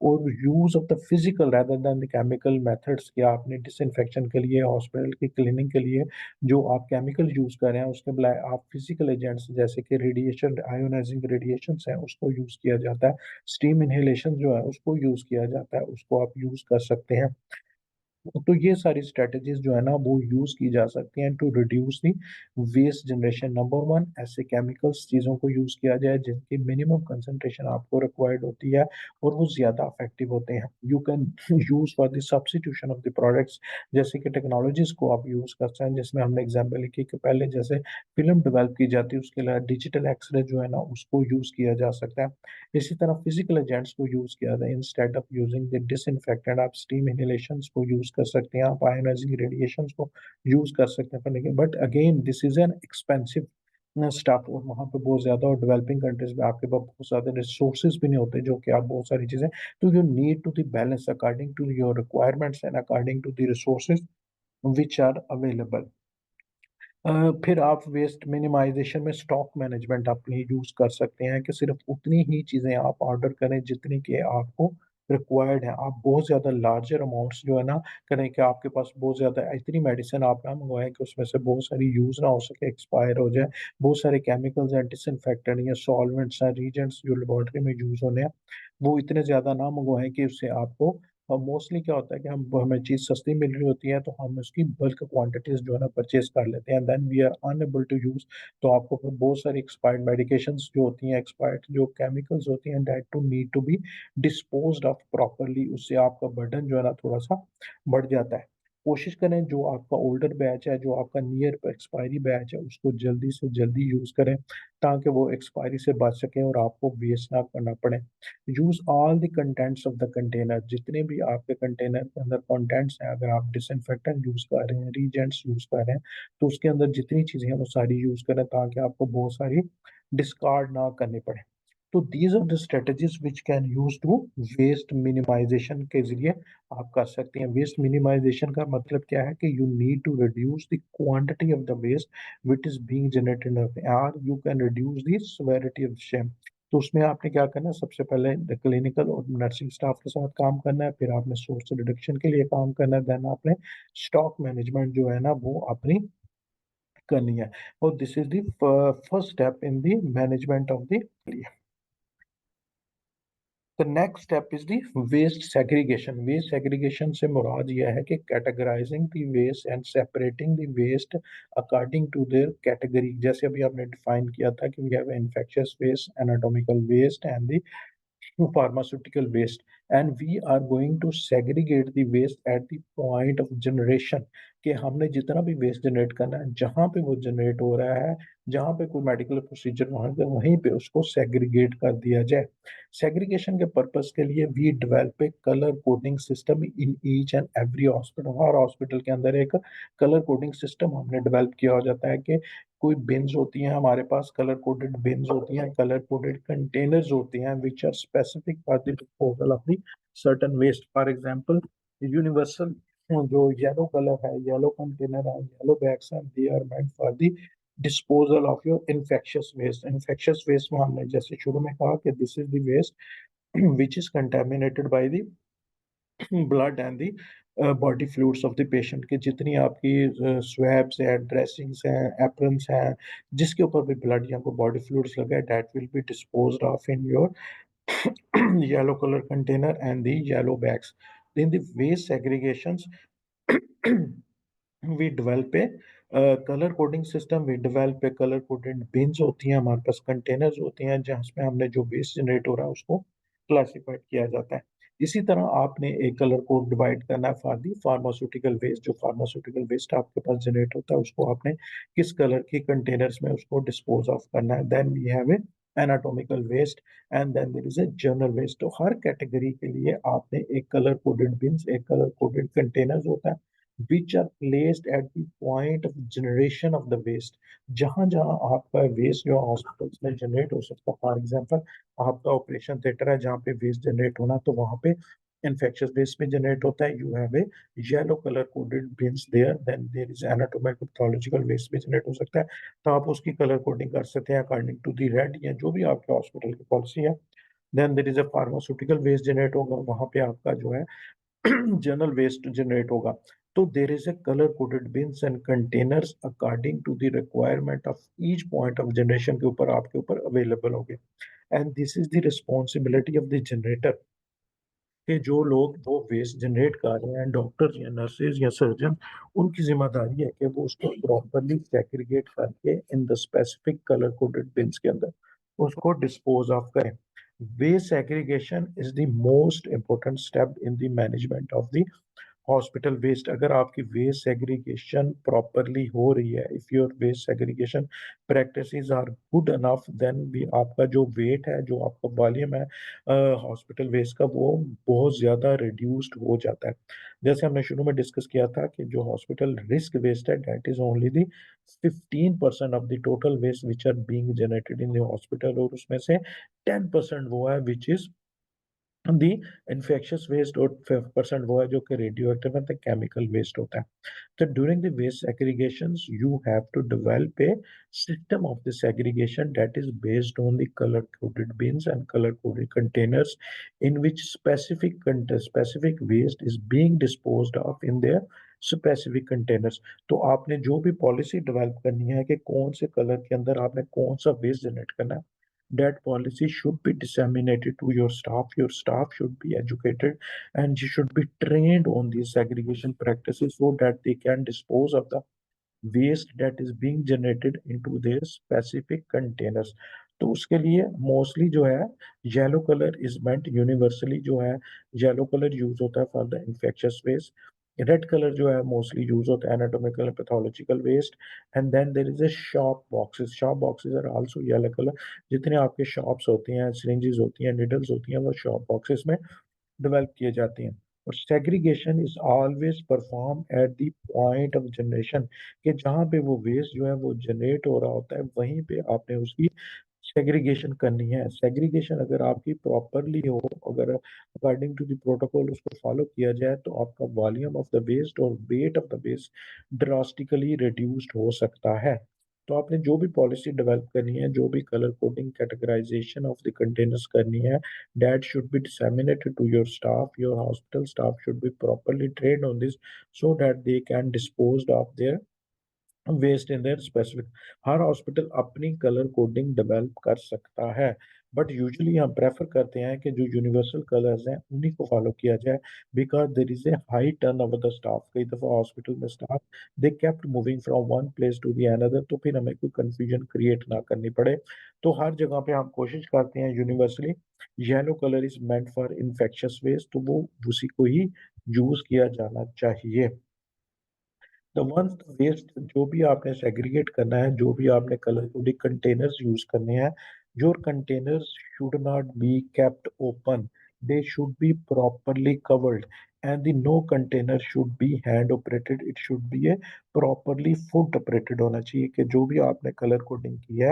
और use of the physical rather than the chemical methods, कि आपने डिसइंफेक्शन के लिए, हॉस्पिटल की क्लीनिंग के लिए जो आप केमिकल यूज कर रहे हैं उसके बजाय आप फिजिकल एजेंट्स जैसे कि रेडिएशन, आयोनाइजिंग रेडिएशन है उसको यूज किया जाता है, स्टीम इनहेलेशन जो है उसको यूज किया जाता है, उसको आप यूज कर सकते हैं। तो ये सारी स्ट्रेटजीज जो है ना वो यूज की जा सकती हैं to reduce the waste generation. Number one, ऐसे केमिकल्स चीज़ों को यूज किया जाए जिनकी मिनिमम कंसंट्रेशन आपको रिक्वायर्ड होती है और वो ज्यादा इफेक्टिव होते हैं। You can use for the substitution of the products, जैसे कि टेक्नोलॉजीज को आप यूज कर सकते हैं, जिसमें हमने एग्जाम्पल लिखी कि पहले जैसे फिल्म डेवलप की जाती है उसके लिए डिजिटल एक्सरे जो है ना उसको यूज किया जा सकता है। इसी तरह फिजिकल एजेंट्स को यूज किया जाए, instead of using the disinfectant आप स्टीम इनहेलेशंस को यूज कर सकते हैं, आप आयोनाइजिंग रेडिएशंस को यूज कर सकते हैं करने के। But again this is an expensive staff, और वहाँ पे बहुत ज्यादा, और डेवलपिंग कंट्रीज में आपके पास बहुत ज्यादा रिसोर्सेज भी नहीं होते जो कि आप बहुत सारी चीजें, तो you need to the balance according to your requirements and according to the resources which are available. फिर आप वेस्ट मिनिमाइजेशन में स्टॉक मैनेजमेंट अपनी यूज कर सकते हैं कि सिर्फ उतनी ही चीजें आप ऑर्डर करें जितनी के आपको रिक्वायर्ड है। आप बहुत ज्यादा लार्जर अमाउंट्स जो है ना करें कि आपके पास बहुत ज्यादा इतनी मेडिसिन आप ना मंगवाएं कि उसमें से बहुत सारी यूज ना हो सके, एक्सपायर हो जाए। बहुत सारे केमिकल्स हैं, डिसइंफेक्टेंट या सॉल्वेंट्स हैं, रीजेंट्स जो लेबोरेटरी में यूज होने हैं, वो इतने ज्यादा ना मंगवाएं कि उससे आपको, और मोस्टली क्या होता है कि हम हमें चीज़ सस्ती मिल रही होती है तो हम उसकी बल्क क्वांटिटीज जो है ना परचेज कर लेते हैं, then we are unable to use. तो आपको फिर बहुत सारी एक्सपायर्ड मेडिकेशंस जो होती हैं, एक्सपायर्ड जो केमिकल्स होती हैं, that too need to be disposed of properly, उससे आपका बर्डन जो है ना थोड़ा सा बढ़ जाता है। कोशिश करें जो आपका ओल्डर बैच है, जो आपका नियर एक्सपायरी बैच है, उसको जल्दी से जल्दी यूज करें ताकि वो एक्सपायरी से बच सकें और आपको वेस्ट ना करना पड़े। Use all the contents of the container, जितने भी आपके कंटेनर के अंदर कंटेंट्स हैं, अगर आप डिसइंफेक्टेंट यूज कर रहे हैं, रीजेंट्स यूज कर रहे हैं, तो उसके अंदर जितनी चीजें हैं वो सारी यूज करें ताकि आपको बहुत सारी डिस्कार्ड ना करनी पड़े। तो these are the strategies which can use to waste minimization के जरिए आप कर सकते हैं। वेस्ट मिनिमाइजेशन का मतलब क्या है कि you need to reduce the quantity of the waste which is being generated, और you can reduce the severity of same. तो उसमें आपने क्या करना है, सबसे पहले क्लिनिकल और नर्सिंग स्टाफ के साथ काम करना है, फिर आपने सोर्स रिडक्शन के लिए काम करना है, देन आपने स्टॉक मैनेजमेंट जो है ना वो अपनी करनी है। और this is the first step in the management of the. The next step is the waste segregation. Waste segregation से मुराद यह है कि categorising the waste and separating the waste according to their category. जैसे अभी आपने डिफाइन किया था कि we have infectious waste, anatomical waste and the pharmaceutical waste, and we are going to segregate the waste at the point of generation, कि हमने जितना भी वेस्ट जनरेट करना है जहाँ पे वो जनरेट हो रहा है, जहाँ पे कोई मेडिकल प्रोसीजर वहाँ पे वहीं पे उसको सेग्रीगेट कर दिया जाए। सेग्रीगेशन के पर्पस के लिए we develop a colour coding system in each and every hospital. हर हॉस्पिटल के अंदर एक कलर कोडिंग सिस्टम हमने डेवलप किया हो जाता है कि कोई बिन्स होती हैं हमारे पास, कलर कोडेड बिन्स होती हैं, कलर कोडेड कंटेनर्स होती हैं which are specific for the disposal of the certain waste. For example universal जो येलो कलर है, येलो कंटेनर है, येलो बैग्स हैं, they are meant for the disposal of your infectious waste. Infectious waste में हमने जैसे शुरू में कहा कि this is the waste which is contaminated by the blood and the body fluids of the patient, के जितनी आपकी स्वैब्स हैं, ड्रेसिंग्स हैं, एप्रन्स हैं, जिसके ऊपर भी ब्लड या बॉडी फ्लूइड्स लगा है, that will B disposed of in your yellow color container and the yellow bags. In the waste segregations, we develop a colour coding system, we develop a colour coded bins होती हैं हमारे पास, containers होती हैं जहाँ पे हमने जो waste generate हो रहा है उसको क्लासिफाइड किया जाता है। इसी तरह आपने एक कलर कोड डिवाइड करना है फॉर दी फार्मास्यूटिकल वेस्ट। जो फार्मास्यूटिकल वेस्ट आपके पास जनरेट होता है उसको आपने किस कलर की कंटेनर्स में उसको डिस्पोज ऑफ करना है। Then we have a anatomical waste and then there is a general waste. तो हर कैटेगरी के लिए आपने एक कलर कोडेड बिन्स, एक कलर कोडेड कंटेनर्स होता है which are placed at the point of generation of the waste। जहां जहां आपका वेस्ट जो हॉस्पिटल्स में जनरेट हो सकता है, फॉर एग्जांपल आपका ऑपरेशन थिएटर है जहाँ पे वेस्ट जनरेट होना, तो वहां पे इन्फेक्शियस वेस्ट भी जनरेट होता है, you have a yellow colour coded bins there. Then there is anatomical pathological waste भी जनरेट हो सकता है, तो आप उसकी कलर कोडिंग कर सकते हैं अकॉर्डिंग टू दी रेड या जो भी आपके हॉस्पिटल की पॉलिसी है। Then there is a pharmaceutical waste generate होगा, वहां पे आपका जो है जनरल वेस्ट जनरेट होगा। तो there is a colour coded bins and containers according to the requirement of each point of generation के ऊपर आपके ऊपर अवेलेबल होंगे। And this is the responsibility of the generator कि जो लोग वो वेस्ट जनरेट कर रहे हैं, डॉक्टर्स या नर्सेज या सर्जन, उनकी जिम्मेदारी है कि वो उसको प्रॉपरली सेग्रीगेट करके in the specific colour coded bins के अंदर उसको डिस्पोज ऑफ करें। Waste segregation is the most important step in the management of the hospital waste. अगर आपकी वेस्ट सेग्रीगेशन प्रॉपरली हो रही है, if your waste segregation practices are good enough, then भी आपका जो वेट है, जो आपका वॉल्यूम है हॉस्पिटल वेस्ट का, वो बहुत ज़्यादा रिड्यूस्ड हो जाता है। जैसे हमने शुरू में डिस्कस किया था कि जो हॉस्पिटल रिस्क वेस्ट है, that is only the 15% of the total waste which are being generated in the hospital, और उसमें से 10% वो है which is the infectious waste, और 5% वो है जो कि रेडियो एक्टिव मतलब केमिकल वेस्ट होता है। तो during the waste segregations you have to develop a system of the segregation that is based on the color coded bins and color coded containers in which specific waste is being disposed of in their specific containers। तो आपने जो भी policy develop करनी है कि कौन से colour के अंदर आपने कौन सा वेस्ट जनरेट करना है, that policy should be disseminated to your staff. Your staff should be educated and you should be trained on these segregation practices so that they can dispose of the waste that is being generated into their specific containers। तो उसके लिए mostly जो है yellow colour is meant universally, जो है yellow colour use होता है for the infectious waste. Red colour जो है मोस्टली यूज होता है anatomical pathological waste. And then there is a sharp boxes are also yellow colour. जितने आपके शॉप्स होती हैं, सिरिंजेस होती हैं, निडल्स होती हैं, वो शॉप बॉक्सेस में डेवलप किए जाती हैं। और segregation is always perform at the point of generation, कि जहाँ पे वो वेस्ट जो है वो जनरेट हो रहा होता है, वहीं पे आपने उसकी सेग्रीगेशन करनी है। सेग्रीगेशन अगर आपकी प्रॉपरली हो, अगर अकॉर्डिंग टू द प्रोटोकॉल उसको फॉलो किया जाए, तो आपका वॉल्यूम ऑफ द वेस्ट और weight of the waste drastically reduced हो सकता है। तो आपने जो भी पॉलिसी डेवलप करनी है, जो भी colour coding categorisation of the containers करनी है, that should be disseminated to your staff. Your hospital staff should be properly trained on this so that they can dispose of their waste in their specific. हर hospital अपनी colour coding develop कर सकता है, but usually हम prefer करते हैं कि जो यूनिवर्सल कलर्स हैं उन्हीं को फॉलो किया जाए, because there is a high turnover the staff. कई दफ़ा हॉस्पिटल में staff they kept moving from one place to the another, तो फिर हमें कोई कंफ्यूजन क्रिएट ना करनी पड़े। तो हर जगह पे हम कोशिश करते हैं universally yellow colour is meant for infectious waste, तो वो उसी को ही यूज किया जाना चाहिए। द वंस वेस्ट जो भी आपने सेग्रीगेट करना है, जो भी आपने कलर कोडिंग कंटेनर्स यूज करने हैं, your containers should not be kept open, they should be properly covered, and the no container should be hand operated, it should be a properly foot operated होना चाहिए। कि जो भी आपने colour coding की है,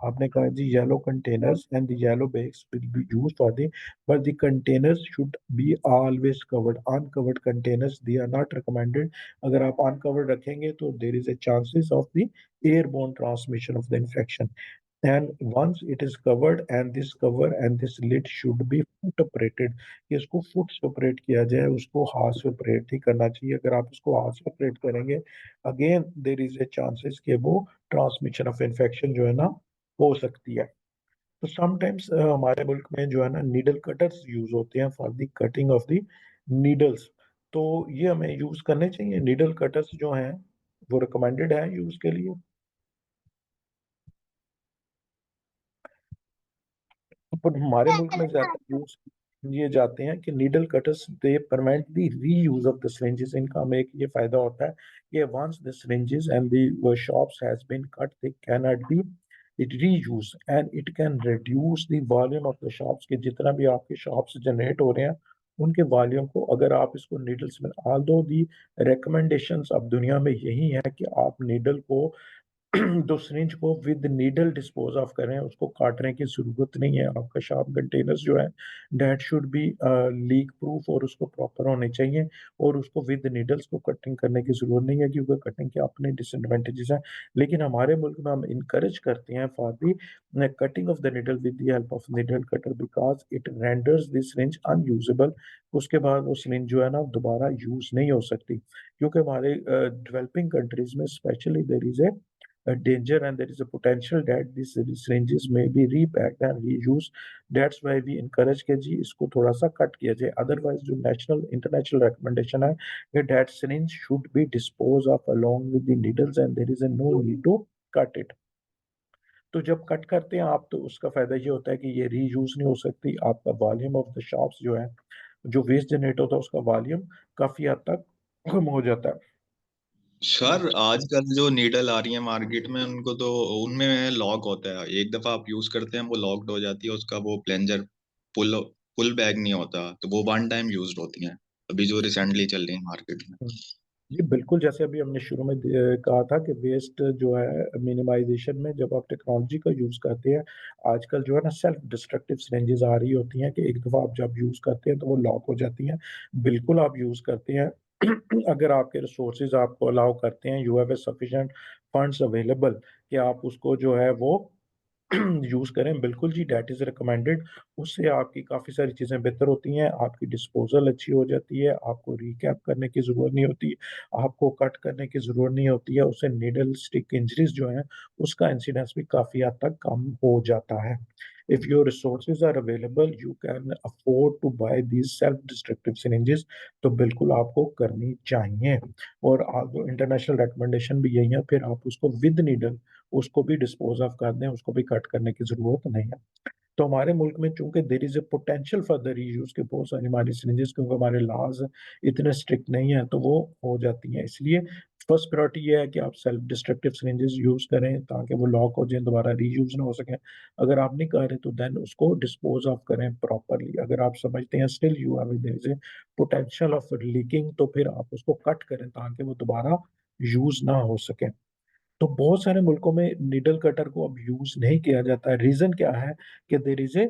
आपने कहा जी yellow containers and the yellow bags will be used for the, but the containers should be always covered। Uncovered containers they are not recommended। अगर आप अनकवर्ड रखेंगे तो there is a chances of the airborne transmission of the infection. And once it is covered and this cover and this lid should be foot operated, कि इसको foot से operate किया जाए, उसको हाथ से ऑपरेट ही करना चाहिए। अगर आप इसको हाथ से ऑपरेट करेंगे, again there is a chances कि वो ट्रांसमिशन ऑफ इन्फेक्शन जो है ना हो सकती है। तो समटाइम्स हमारे मुल्क में जो है ना नीडल कटर्स यूज होते हैं for the cutting of the needles. तो ये हमें यूज करने चाहिए नीडल कटर्स जो हैं, वो रिकमेंडेड है यूज के लिए। पर हमारे मुल्क में ज्यादा यूज ये जाते हैं कि needle cutters they prevent the reuse of the syringes। इनका हमें एक ये फायदा होता है कि once the syringes and the shops has been cut, they cannot be it reuse and it can reduce the volume of the shops। के जितना भी आपके शॉप्स जनरेट हो रहे हैं, उनके वॉल्यूम को अगर आप इसको नीडल्स में, ऑल्दो दी रिकमेंडेशंस अब दुनिया में यही है कि आप नीडल को तो सिरिंज को विद नीडल डिस्पोज ऑफ करें, उसको काटने की जरूरत नहीं है। आपका शार्प कंटेनर्स जो है that should be leak proof और उसको प्रॉपर होने चाहिए, और उसको विद नीडल्स को कटिंग करने की जरूरत नहीं है, क्योंकि कटिंग के अपने डिसएडवांटेजेस हैं। लेकिन हमारे मुल्क में हम इनकरेज करते हैं for the cutting of the needle with the help of needle cutter, because it renders this syringe unusable. उसके बाद वो सिरिंज जो है ना दोबारा यूज नहीं हो सकती, क्योंकि हमारे डेवलपिंग कंट्रीज में specially there is A a danger and there is a potential that these syringes may be repacked and reused. That's why we encourage कि जी इसको थोड़ा सा कट किया जाए. Otherwise जो national international recommendation है कि that syringe should be disposed of along with the needles and there is a no need to cut it. तो जब कट करते हैं आप तो उसका फायदा ये होता है कि ये रीयूज नहीं हो सकती. आपका वॉल्यूम ऑफ द शॉप्स जो है, जो वेस्ट जनरेट होता है उसका वॉल्यूम काफी हद तक कम हो जाता है. सर आजकल जो नीडल आ रही है मार्केट में उनको तो उनमें लॉक होता है, एक दफा आप यूज करते हैं वो लॉक्ड हो जाती है, उसका वो प्लेंजर पुल पुल बैक नहीं होता, तो वो वन टाइम यूज होती हैं अभी जो रिसेंटली चल रही है मार्केट में। हम्म, जी बिल्कुल. जैसे अभी हमने शुरू में कहा था कि वेस्ट जो है मिनिमाइजेशन में जब आप टेक्नोलॉजी का यूज करते हैं, आजकल जो है ना सेल्फ डिस्ट्रक्टिव सिरेंजेस आ रही होती हैं कि एक दफा आप जब यूज करते हैं तो वो लॉक हो जाती हैं. बिल्कुल आप यूज करते हैं अगर आपके रिसोर्सेज आपको अलाउ करते हैं, you have A sufficient funds available कि आप उसको जो है वो यूज करें, बिल्कुल जी, डेट इज रिकमेंडेड. उससे आपकी काफी सारी चीजें बेहतर होती हैं. आपकी डिस्पोजल अच्छी हो जाती है, आपको रिकैप करने की जरूरत नहीं होती, आपको कट करने की जरूरत नहीं होती है. उससे नीडल स्टिक इंजरीज जो हैं उसका इंसिडेंस भी काफी हद तक कम हो जाता है. If your resources are available you can afford to buy these self destructive syringes, तो बिल्कुल आपको करनी चाहिए. और इंटरनेशनल रिकमेंडेशन भी यही है. फिर आप उसको विद नीडल उसको भी डिस्पोज ऑफ कर दें, उसको भी कट करने की जरूरत नहीं है. तो हमारे मुल्क में चूंकि देर is A potential for the reuse के बहुत सारी हमारी सिरिंजेस, क्योंकि हमारे लॉज इतने स्ट्रिक्ट नहीं है तो वो हो जाती हैं. इसलिए फर्स्ट प्रायोरिटी ये है कि आप सेल्फ डिस्ट्रक्टिव सिरिंजेस यूज करें ताकि वो लॉक हो जाए, दोबारा रीयूज ना हो सके. अगर आप नहीं कर रहे तो देन उसको डिस्पोज ऑफ करें प्रॉपरली. अगर आप समझते हैं still you have their is A potential of leaking, तो फिर आप उसको कट करें ताकि वो दोबारा यूज ना हो सके. तो बहुत सारे मुल्कों में निडल कटर को अब यूज नहीं किया जाता है. रीजन क्या है कि देर is A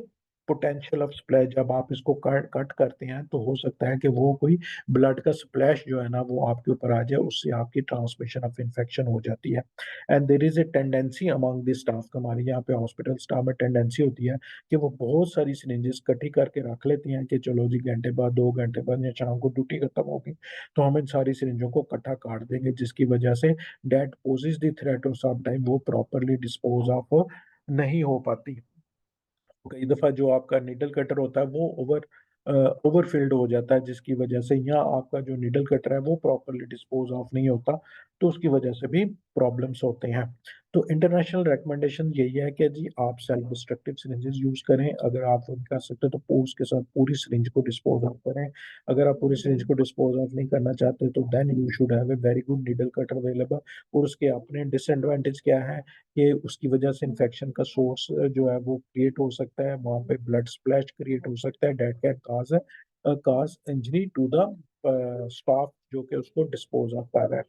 potential of splash. जब आप इसको कट कट करते हैं तो हो सकता है कि वो कोई ब्लड का स्प्लैश जो है ना वो आपके ऊपर आ जाए, उससे आपकी ट्रांसमिशन ऑफ इन्फेक्शन हो जाती है. And there is a tendency among the staff, हमारे यहाँ पे हॉस्पिटल स्टाफ में टेंडेंसी होती है कि वो बहुत सारी सिरिंजेस इकट्ठी करके रख लेती हैं कि चलो जी घंटे बाद 2 घंटे बाद या शाम को ड्यूटी खत्म होगी तो हम इन सारी सिरिंजों को इकट्ठा काट देंगे, जिसकी वजह से डेट पोजेस द थ्रेट और सम टाइम वो प्रॉपरली डिस्पोज ऑफ नहीं हो पाती. कई दफा जो आपका निडल कटर होता है वो ओवरफिल्ड हो जाता है, जिसकी वजह से यहाँ आपका जो निडल कटर है वो प्रॉपरली डिस्पोज ऑफ नहीं होता, तो उसकी वजह से भी प्रॉब्लम्स होते हैं. तो इंटरनेशनल रिकमेंडेशन यही है कि जी आप सेल्फ डिस्ट्रक्टिव सिरिंजेस यूज करें. अगर आप वो नहीं कर सकते तो उसके साथ पूरी सिरिंज को डिस्पोज ऑफ करें. अगर आप पूरी सिरिंज को डिस्पोज ऑफ नहीं करना चाहते तो then you should have a very good needle cutter available. और उसके अपने डिसएडवांटेज क्या है कि उसकी वजह से इन्फेक्शन का सोर्स जो है वो क्रिएट हो सकता है, वहाँ पे ब्लड स्प्लैश क्रिएट हो सकता है, that can cause injury to the staff जो कि उसको डिस्पोज ऑफ कर रहा है.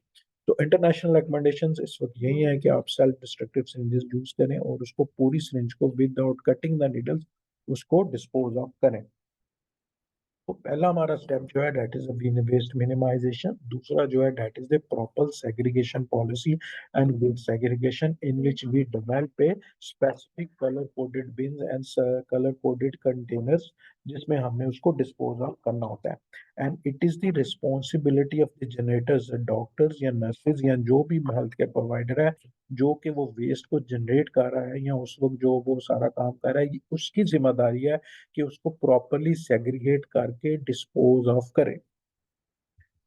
तो इंटरनेशनल रिकमेंडेशंस इस वक्त यही है कि आप सेल्फ डिस्ट्रक्टिव सिरिंजेस यूज करें और उसको पूरी सिरिंज को विदाउट कटिंग द नीडल्स उसको डिस्पोज ऑफ करें. तो पहला हमारा स्टेप जो है डेट इज वेस्ट मिनिमाइजेशन. दूसरा जो है that is the proper segregation policy and waste segregation in which we develop a specific colour coded bins and colour coded containers जिसमें हमने उसको डिस्पोज ऑफ करना होता है. And it is the responsibility of the generators, doctors या nurses या जो भी हेल्थ केयर प्रोवाइडर है जो कि वो वेस्ट को जनरेट कर रहा है या उस वक्त जो वो सारा काम कर रहा है, उसकी जिम्मेदारी है कि उसको प्रॉपरली सेग्रीगेट करके डिस्पोज ऑफ करें.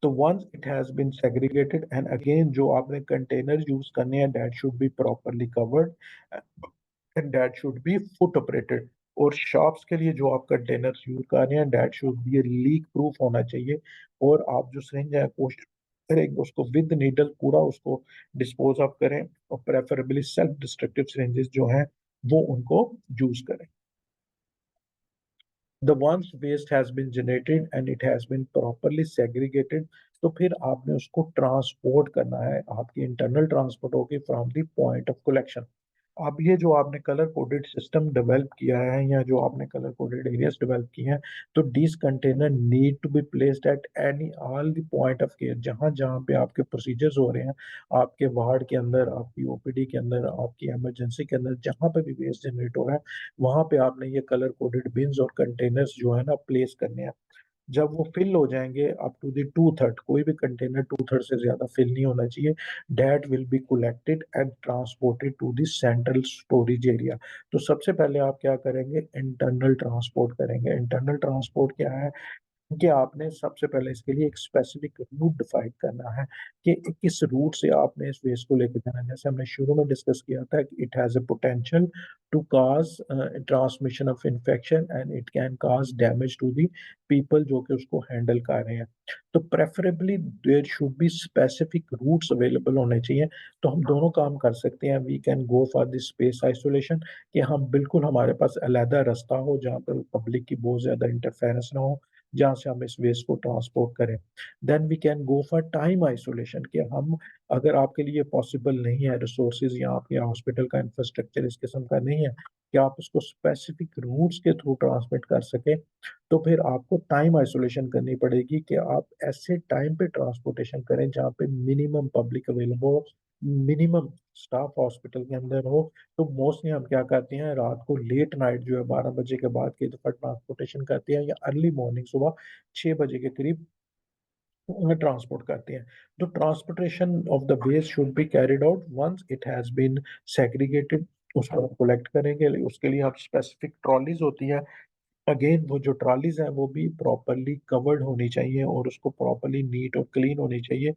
तो once it has been segregated and again जो आपने कंटेनर यूज करने हैं that should be properly covered and that should be foot operated. और शॉप्स के लिए जो आप कंटेनर यूज कर रहे हैं that should be leak proof होना चाहिए. और आप जो सिरिंज है कोशिश करें उसको विद नीडल पूरा उसको डिस्पोज ऑफ करें और प्रेफरेबली सेल्फ डिस्ट्रक्टिव सिरिंजेस जो हैं वो उनको यूज करें. The once waste has been generated and it has been properly segregated, तो फिर आपने उसको ट्रांसपोर्ट करना है. आपकी इंटरनल ट्रांसपोर्ट होगी from the point of collection. अब ये जो आपने कलर कोडेड सिस्टम डेवलप किया है या जो आपने कलर कोडेड एरियाज डेवलप किए हैं, तो this container need to be placed at any all the point of care. जहां जहां पे आपके प्रोसीजर्स हो रहे हैं, आपके वार्ड के अंदर, आपकी ओपीडी के अंदर, आपकी इमरजेंसी के अंदर, जहां पे भी वेस्ट जनरेट हो रहा है वहां पे आपने ये कलर कोडेड बिन्स और कंटेनर्स जो है ना प्लेस करने हैं. जब वो फिल हो जाएंगे अप टू द 2/3, कोई भी कंटेनर 2/3 से ज्यादा फिल नहीं होना चाहिए, that will be collected and transported to the central storage area. तो सबसे पहले आप क्या करेंगे, इंटरनल ट्रांसपोर्ट करेंगे। इंटरनल ट्रांसपोर्ट क्या है कि आपने सबसे पहले इसके लिए एक स्पेसिफिक रूट डिफाइन करना है कि किस रूट से आपने इस वेस्ट को लेकर जाना है। जैसे हमने शुरू में डिस्कस किया था कि it has a potential to cause transmission of infection and it can cause damage to the people जो कि उसको हैंडल कर रहे हैं। तो preferably there should be specific routes available होने चाहिए। तो हम दोनों काम कर सकते हैं, we can go for this space isolation, कि हम बिल्कुल हमारे पास अलहदा रास्ता हो जहाँ पर पब्लिक की बहुत ज्यादा इंटरफेरेंस ना हो, जहाँ से हम इस वेस्ट को ट्रांसपोर्ट करें। Then we can go for time isolation, कि हम, अगर आपके लिए पॉसिबल नहीं है, रिसोर्सेज या आपके हॉस्पिटल का इंफ्रास्ट्रक्चर इस किस्म का नहीं है कि आप उसको स्पेसिफिक रूट्स के थ्रू ट्रांसमिट कर सके, तो फिर आपको टाइम आइसोलेशन करनी पड़ेगी कि आप ऐसे टाइम पे ट्रांसपोर्टेशन करें जहाँ पे मिनिमम पब्लिक अवेलेबल हो, मिनिमम स्टाफ हॉस्पिटल के अंदर हो। तो मोस्टली हम क्या करते हैं, रात को लेट नाइट जो है 12 बजे के बाद की दफा ट्रांसपोर्टेशन करते हैं, या अर्ली मॉर्निंग सुबह 6 बजे के करीब उन्हें ट्रांसपोर्ट करते हैं। तो transportation of the waste should be carried out once it has been segregated. उसको हम कलेक्ट करेंगे, उसके लिए हम स्पेसिफिक ट्रॉलीज होती है। अगेन वो जो ट्रॉलीज हैं वो भी प्रॉपरली कवर्ड होनी चाहिए और उसको प्रॉपरली नीट और क्लीन होनी चाहिए।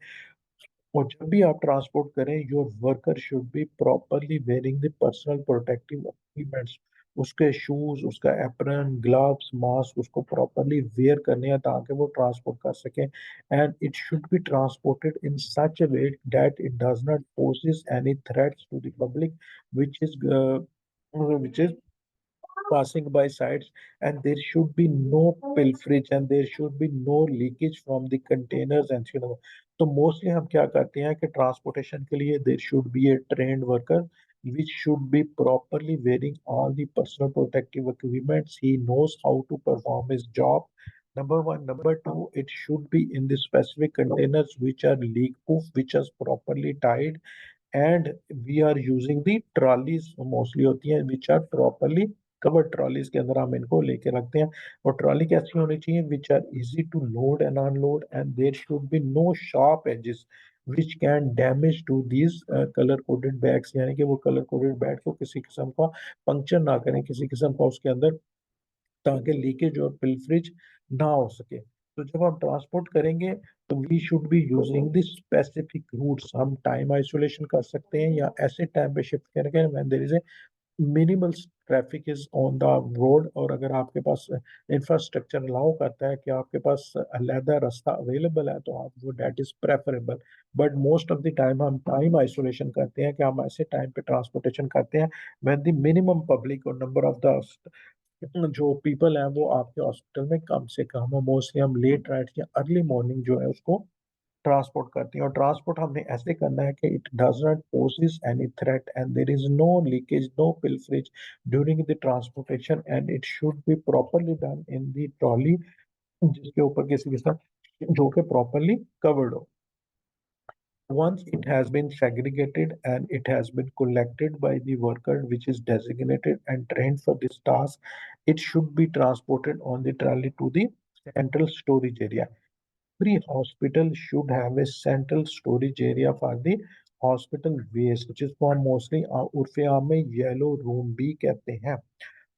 और जब भी आप ट्रांसपोर्ट करें, your worker should be properly wearing the personal protective equipments. उसके शूज, उसका एप्रन, ग्लव्स, मास्क उसको प्रॉपरली वेयर करने हैं ताकि वो ट्रांसपोर्ट कर सकें। And it should be transported in such a way that it does not poses any threats to the public which is passing by sites, and there should be no pilferage and there should be no leakage from the containers and तो mostly हम क्या करते हैं कि transportation के लिए there should be a trained worker which should be properly wearing all the personal protective equipments. He knows how to perform his job. Number one. Number two, it should be in the specific containers which are leak proof, which are properly tied, and we are using the trolleys mostly होती हैं which are properly covered. Trolleys के अंदर हम इनको लेके रखते हैं। और ट्रॉली कैसी होनी चाहिए, which are easy to load and unload, and there should be no sharp edges which can damage to these colour coded bags, यानी कि वो कलर कोडेड बैग को किसी किस्म का पंक्चर ना करें, किसी किस्म का उसके अंदर, ताकि लीकेज और पिल्फरेज ना हो सके। तो जब हम ट्रांसपोर्ट करेंगे तो we should be using the specific routes. हम टाइम आइसोलेशन कर सकते हैं या ऐसे टाइम पे शिफ्ट करेंगे when there is a minimal traffic is on the road, और अगर आपके पास इंफ्रास्ट्रक्चर अलाउ करता है कि आपके पास अलहदा रास्ता अवेलेबल है, तो आप वो that is preferable. But most of the time हम टाइम आइसोलेशन करते हैं कि हम ऐसे टाइम पे ट्रांसपोर्टेशन करते हैं व्हेन द मिनिमम पब्लिक और नंबर ऑफ द जो पीपल हैं वो आपके हॉस्पिटल में कम से कम हो। मोस्टली हम लेट नाइट या अर्ली मॉर्निंग जो है उसको ट्रांसपोर्ट करते हैं, और ट्रांसपोर्ट हमने ऐसे करना है कि it does not poses any threat and there is no leakage, no pilferage during the transportation, and it should be properly done in the trolley जिसके ऊपर किसी के साथ जो कि प्रॉपरली कवर्ड हो। Once it has been segregated and it has been collected by the worker which is designated and trained for this task, it should be transported on the trolley to the central storage area. Every hospital should have a central storage area for the hospital waste, which is for mostly उर्फे आम में yellow room भी कहते हैं।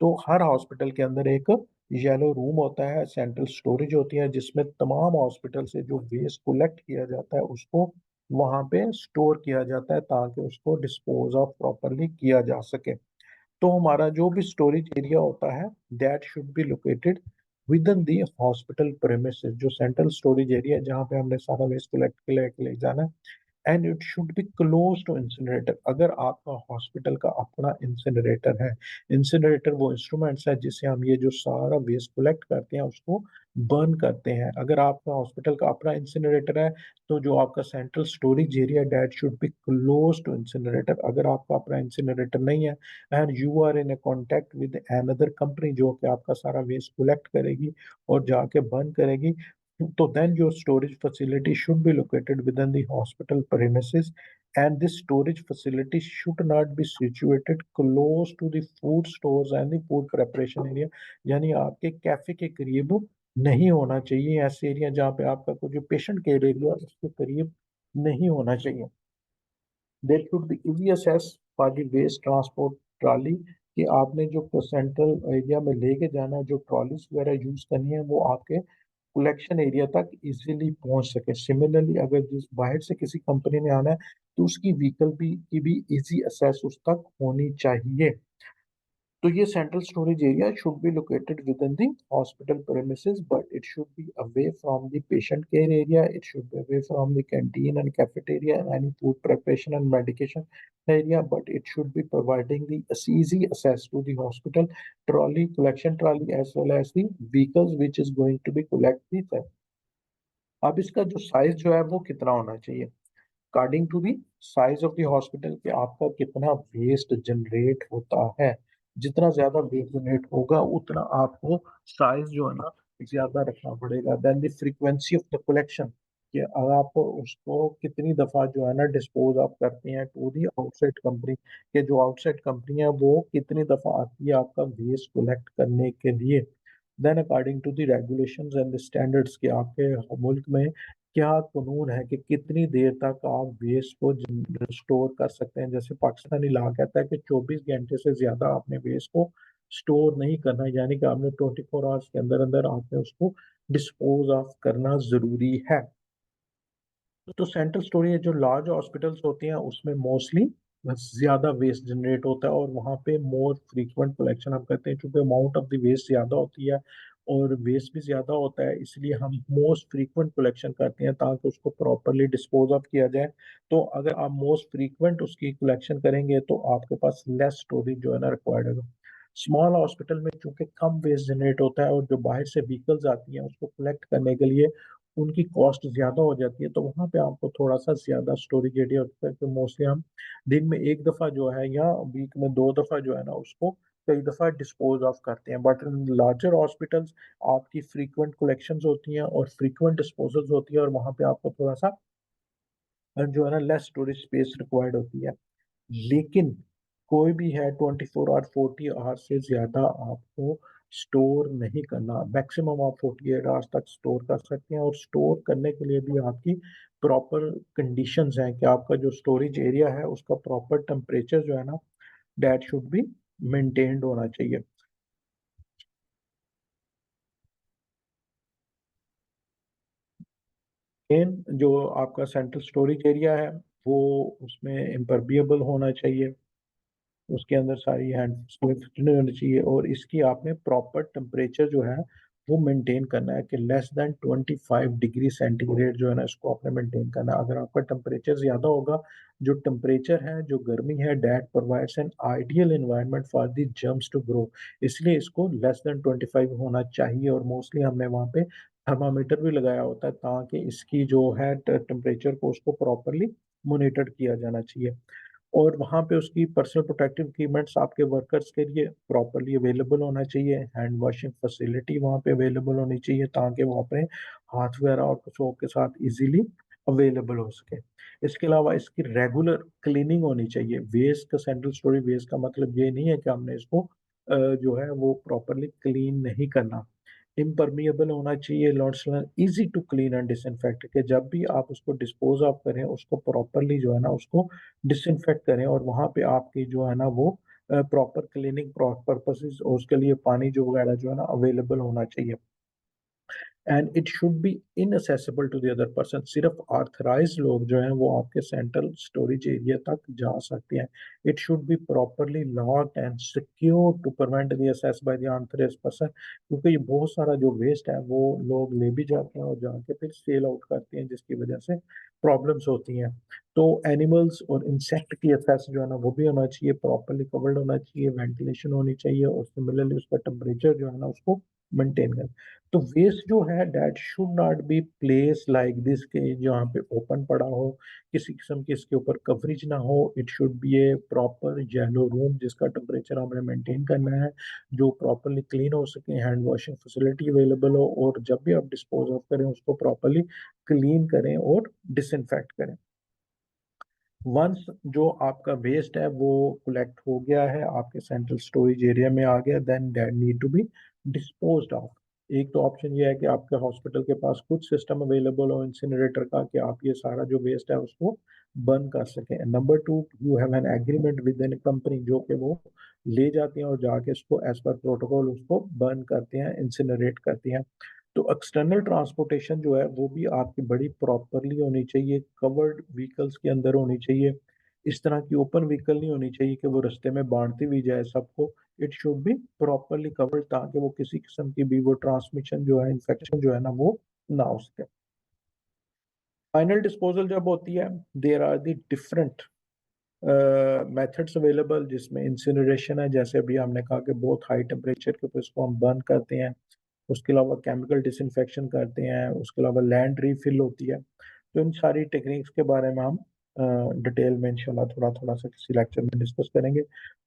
तो हर hospital के अंदर एक yellow room होता है, सेंट्रल स्टोरेज होती है जिसमें तमाम हॉस्पिटल से जो वेस्ट कलेक्ट किया जाता है उसको वहां पे स्टोर किया जाता है ताकि उसको डिस्पोज ऑफ प्रॉपरली किया जा सके। तो हमारा जो भी स्टोरेज एरिया होता है that should be located with in the hospital premises, जो सेंट्रल स्टोरेज एरिया है जहाँ पे हमने सारा वेस्ट कलेक्ट के ले जाना है, and it should be close to incinerator. अगर आपका हॉस्पिटल का अपना इंसिनरेटर है, इंसिनरेटर वो इंस्ट्रूमेंट्स है जिससे हम ये जो सारा वेस्ट कलेक्ट करते हैं उसको बर्न करते हैं। अगर आपका हॉस्पिटल का अपना इंसिनरेटर है तो जो आपका central storage area that should be close to incinerator. अगर आपका अपना इंसिनरेटर नहीं है and you are in a contact with another company जो कि आपका सारा वेस्ट कलेक्ट करेगी और जाके बर्न करेगी, so then your storage facility should be located within the hospital premises, and this storage facility should not be situated close to the food stores and the food preparation area, यानी आपके cafe के करीब नहीं होना चाहिए। ऐसे area जहाँ पे आपका कोई जो पेशेंट केयर एरिया उसके करीब नहीं होना चाहिए। There should be easy access for the waste transport trolley, कि आपने जो सेंट्रल एरिया में लेके जाना है, जो ट्रॉलीज वगैरह यूज करनी है वो आपके कलेक्शन एरिया तक इजीली पहुंच सके। सिमिलरली अगर जिस बाहर से किसी कंपनी ने आना है तो उसकी व्हीकल भी की भी इजी एक्सेस उस तक होनी चाहिए। तो ये central storage area should be located with in the hospital premises, but it should be away from the patient care area. It should be away from the canteen and cafeteria and any food preparation and medication area, but it should be providing the easy access to the hospital trolley, collection trolley, as well as the vehicles which is going to be collect the। अब इसका जो size जो है वो कितना होना चाहिए, according to the size of the hospital, कि आपका कितना वेस्ट जनरेट होता है। जितना ज्यादा वेस्ट जनरेट होगा उतना आपको साइज जो है ना ज्यादा रखना पड़ेगा। Then the frequency of the collection, कि अगर आप उसको कितनी दफा जो है ना डिस्पोज आप करते हैं टू दी आउटसाइड कंपनी, के जो आउटसाइड कंपनी है वो कितनी दफा आती है आपका वेस्ट कलेक्ट करने के लिए। Then according to the regulations and the standards, के आपके मुल्क में क्या कानून है कि कितनी देर तक आप वेस्ट को स्टोर कर सकते हैं। जैसे पाकिस्तानी लॉ कहता है कि 24 घंटे से ज्यादा आपने वेस्ट को स्टोर नहीं करना, यानी कि आपने 24 आवर्स के अंदर अंदर आपने उसको डिस्पोज ऑफ करना जरूरी है। तो सेंट्रल स्टोरेज जो लार्ज हॉस्पिटल्स होती हैं उसमें मोस्टली ज्यादा वेस्ट जनरेट होता है, और वहाँ पे मोर फ्रीक्वेंट कलेक्शन हम करते हैं, क्योंकि अमाउंट ऑफ द वेस्ट ज्यादा होती है और वेस्ट भी ज्यादा होता है, इसलिए हम मोस्ट फ्रीक्वेंट कलेक्शन करते हैं ताकि उसको प्रॉपरली डिस्पोज ऑफ किया जाए। तो अगर आप मोस्ट फ्रीक्वेंट उसकी कलेक्शन करेंगे तो आपके पास लेस स्टोरेज जो है ना रिक्वायर्ड है। स्मॉल हॉस्पिटल में चूंकि कम वेस्ट जनरेट होता है और जो बाहर से व्हीकल्स आती हैं उसको कलेक्ट करने के लिए उनकी कॉस्ट ज्यादा हो जाती है, तो वहाँ पे आपको थोड़ा सा ज्यादा स्टोरेज एरिया होता है। तो मोस्टली हम दिन में एक दफा जो है या वीक में दो दफा जो है ना उसको कई दफा डिस्पोज ऑफ करते हैं। बट इन लार्जर हॉस्पिटल्स आपकी फ्रीक्वेंट कलेक्शंस होती हैं और फ्रीक्वेंट डिस्पोजल्स होती है, और वहाँ पे आपको थोड़ा सा जो है ना लेस स्टोरेज स्पेस रिक्वायर्ड होती है। लेकिन कोई भी है 24 आवर 40 आवर से ज्यादा आपको स्टोर नहीं करना। मैक्सिमम आप 48 आवर्स तक स्टोर कर सकते हैं, और स्टोर करने के लिए भी आपकी प्रॉपर कंडीशंस हैं कि आपका जो स्टोरेज एरिया है उसका प्रॉपर टेम्परेचर जो है ना दैट शुड बी मेंटेन्ड होना चाहिए। मेन जो आपका सेंट्रल स्टोरेज एरिया है वो उसमें इम्परबिएबल होना चाहिए, उसके अंदर सारी हैंड नहीं होनी चाहिए, और इसकी आपने प्रॉपर टेम्परेचर जो है वो मेंटेन करना है कि लेस देन 25 डिग्री सेंटीग्रेड जो है ना इसको आपने मेंटेन करना है। अगर आपका टेम्परेचर ज़्यादा होगा, जो टेम्परेचर है जो गर्मी है that provides an ideal environment for the germs to grow, इसलिए इसको लेस देन 25 होना चाहिए। और मोस्टली हमने वहाँ पे थर्मामीटर भी लगाया होता है ताकि इसकी जो है टेम्परेचर को उसको प्रॉपरली मोनिटर किया जाना चाहिए। और वहाँ पे उसकी पर्सनल प्रोटेक्टिव इक्विपमेंट्स आपके वर्कर्स के लिए प्रॉपरली अवेलेबल होना चाहिए। हैंड वॉशिंग फैसिलिटी वहाँ पे अवेलेबल होनी चाहिए ताकि वो अपने हाथ वगैरह और सोप के साथ इजीली अवेलेबल हो सके। इसके अलावा इसकी रेगुलर क्लीनिंग होनी चाहिए। वेस्ट का सेंट्रल स्टोरेज वेस्ट का मतलब ये नहीं है कि हमने इसको जो है वो प्रॉपरली क्लीन नहीं करना। इम्परमिएबल होना चाहिए, lawns easy to clean and disinfect, के जब भी आप उसको डिस्पोज ऑफ करें उसको प्रॉपरली जो है ना उसको डिसइंफेक्ट करें, और वहाँ पे आपकी जो है ना वो प्रॉपर क्लीनिंग पर्पसेस उसके लिए पानी जो वगैरह जो है ना अवेलेबल होना चाहिए। And it should be inaccessible to the other person, सिर्फ ऑथराइज लोग जो हैं वो आपके सेंट्रल स्टोरेज एरिया तक जा सकते हैं। It should be properly locked and secure to prevent the access by the unauthorised person, क्योंकि ये बहुत सारा जो वेस्ट है वो लोग ले भी जाते हैं और जाके फिर सेल आउट करते हैं जिसकी वजह से प्रॉब्लम्स होती हैं। तो एनिमल्स और इंसेक्ट की एक्सेस जो है ना वो भी होना चाहिए, प्रॉपरली कवर्ड होना चाहिए, वेंटिलेशन होनी चाहिए, और सिमिलरली उसका टेम्परेचर जो है ना उसको मेंटेन करना। तो वेस्ट जो है that should not B place like this, के जहाँ पे ओपन पड़ा हो, किसी किस्म की इसके ऊपर कवरेज ना हो। It should be A proper yellow room जिसका टेम्परेचर हमें मेंटेन करना है, जो प्रॉपरली क्लीन हो सके, हैंड वॉशिंग फैसिलिटी अवेलेबल हो, और जब भी आप डिस्पोज ऑफ करें उसको प्रॉपरली क्लीन करें और डिसइंफेक्ट करें। वंस जो आपका वेस्ट है वो कलेक्ट हो गया है आपके सेंट्रल स्टोरेज एरिया में आ गया, then that need to be disposed of. एक तो ऑप्शन ये है कि आपके हॉस्पिटल के पास कुछ सिस्टम अवेलेबल हो इंसिनरेटर का कि आप ये सारा जो वेस्ट है उसको बर्न कर सकें। Number two, you have an agreement with an company जो कि वो ले जाती हैं और जाके उसको एज पर प्रोटोकॉल उसको बर्न करते हैं, इंसिनरेट करती हैं। तो एक्सटर्नल ट्रांसपोर्टेशन जो है वो भी आपकी बड़ी प्रॉपरली होनी चाहिए, कवर्ड व्हीकल्स के अंदर होनी चाहिए। इस तरह की ओपन व्हीकल नहीं होनी चाहिए कि वो रास्ते में बांटती भी जाए सबको। It should be properly covered ताकि वो किसी किस्म की भी वो ट्रांसमिशन जो है, इन्फेक्शन जो है ना, वो ना हो सके। फाइनल डिस्पोजल जब होती है, there are the different methods available, जिसमें इंसिनरेशन है, जैसे अभी हमने कहा कि बहुत हाई टेम्परेचर के ऊपर इसको हम बर्न करते हैं। उसके अलावा केमिकल डिसइंफेक्शन करते हैं, उसके अलावा लैंड रीफिल होती है। तो इन सारी टेक्निक्स के बारे में हम डिटेल में इंशाल्लाह थोड़ा थोड़ा सा किसी लेक्चर में डिस्कस करेंगे।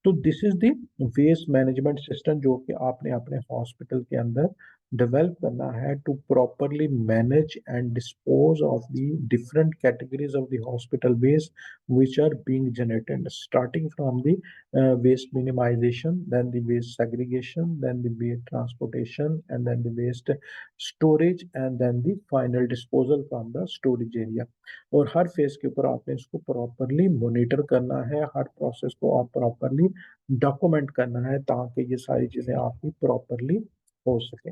तो this is the waste management system जो कि आपने अपने हॉस्पिटल के अंदर डेवलप करना है to properly manage and dispose of the different categories of the hospital waste which are being generated, starting from the waste minimization, then the waste segregation, then the waste transportation, and then the waste storage, and then the final disposal from the storage area। और हर phase के ऊपर आपने इसको properly monitor करना है, हर process को आप properly document करना है ताकि ये सारी चीजें आपकी प्रॉपरली हो सके।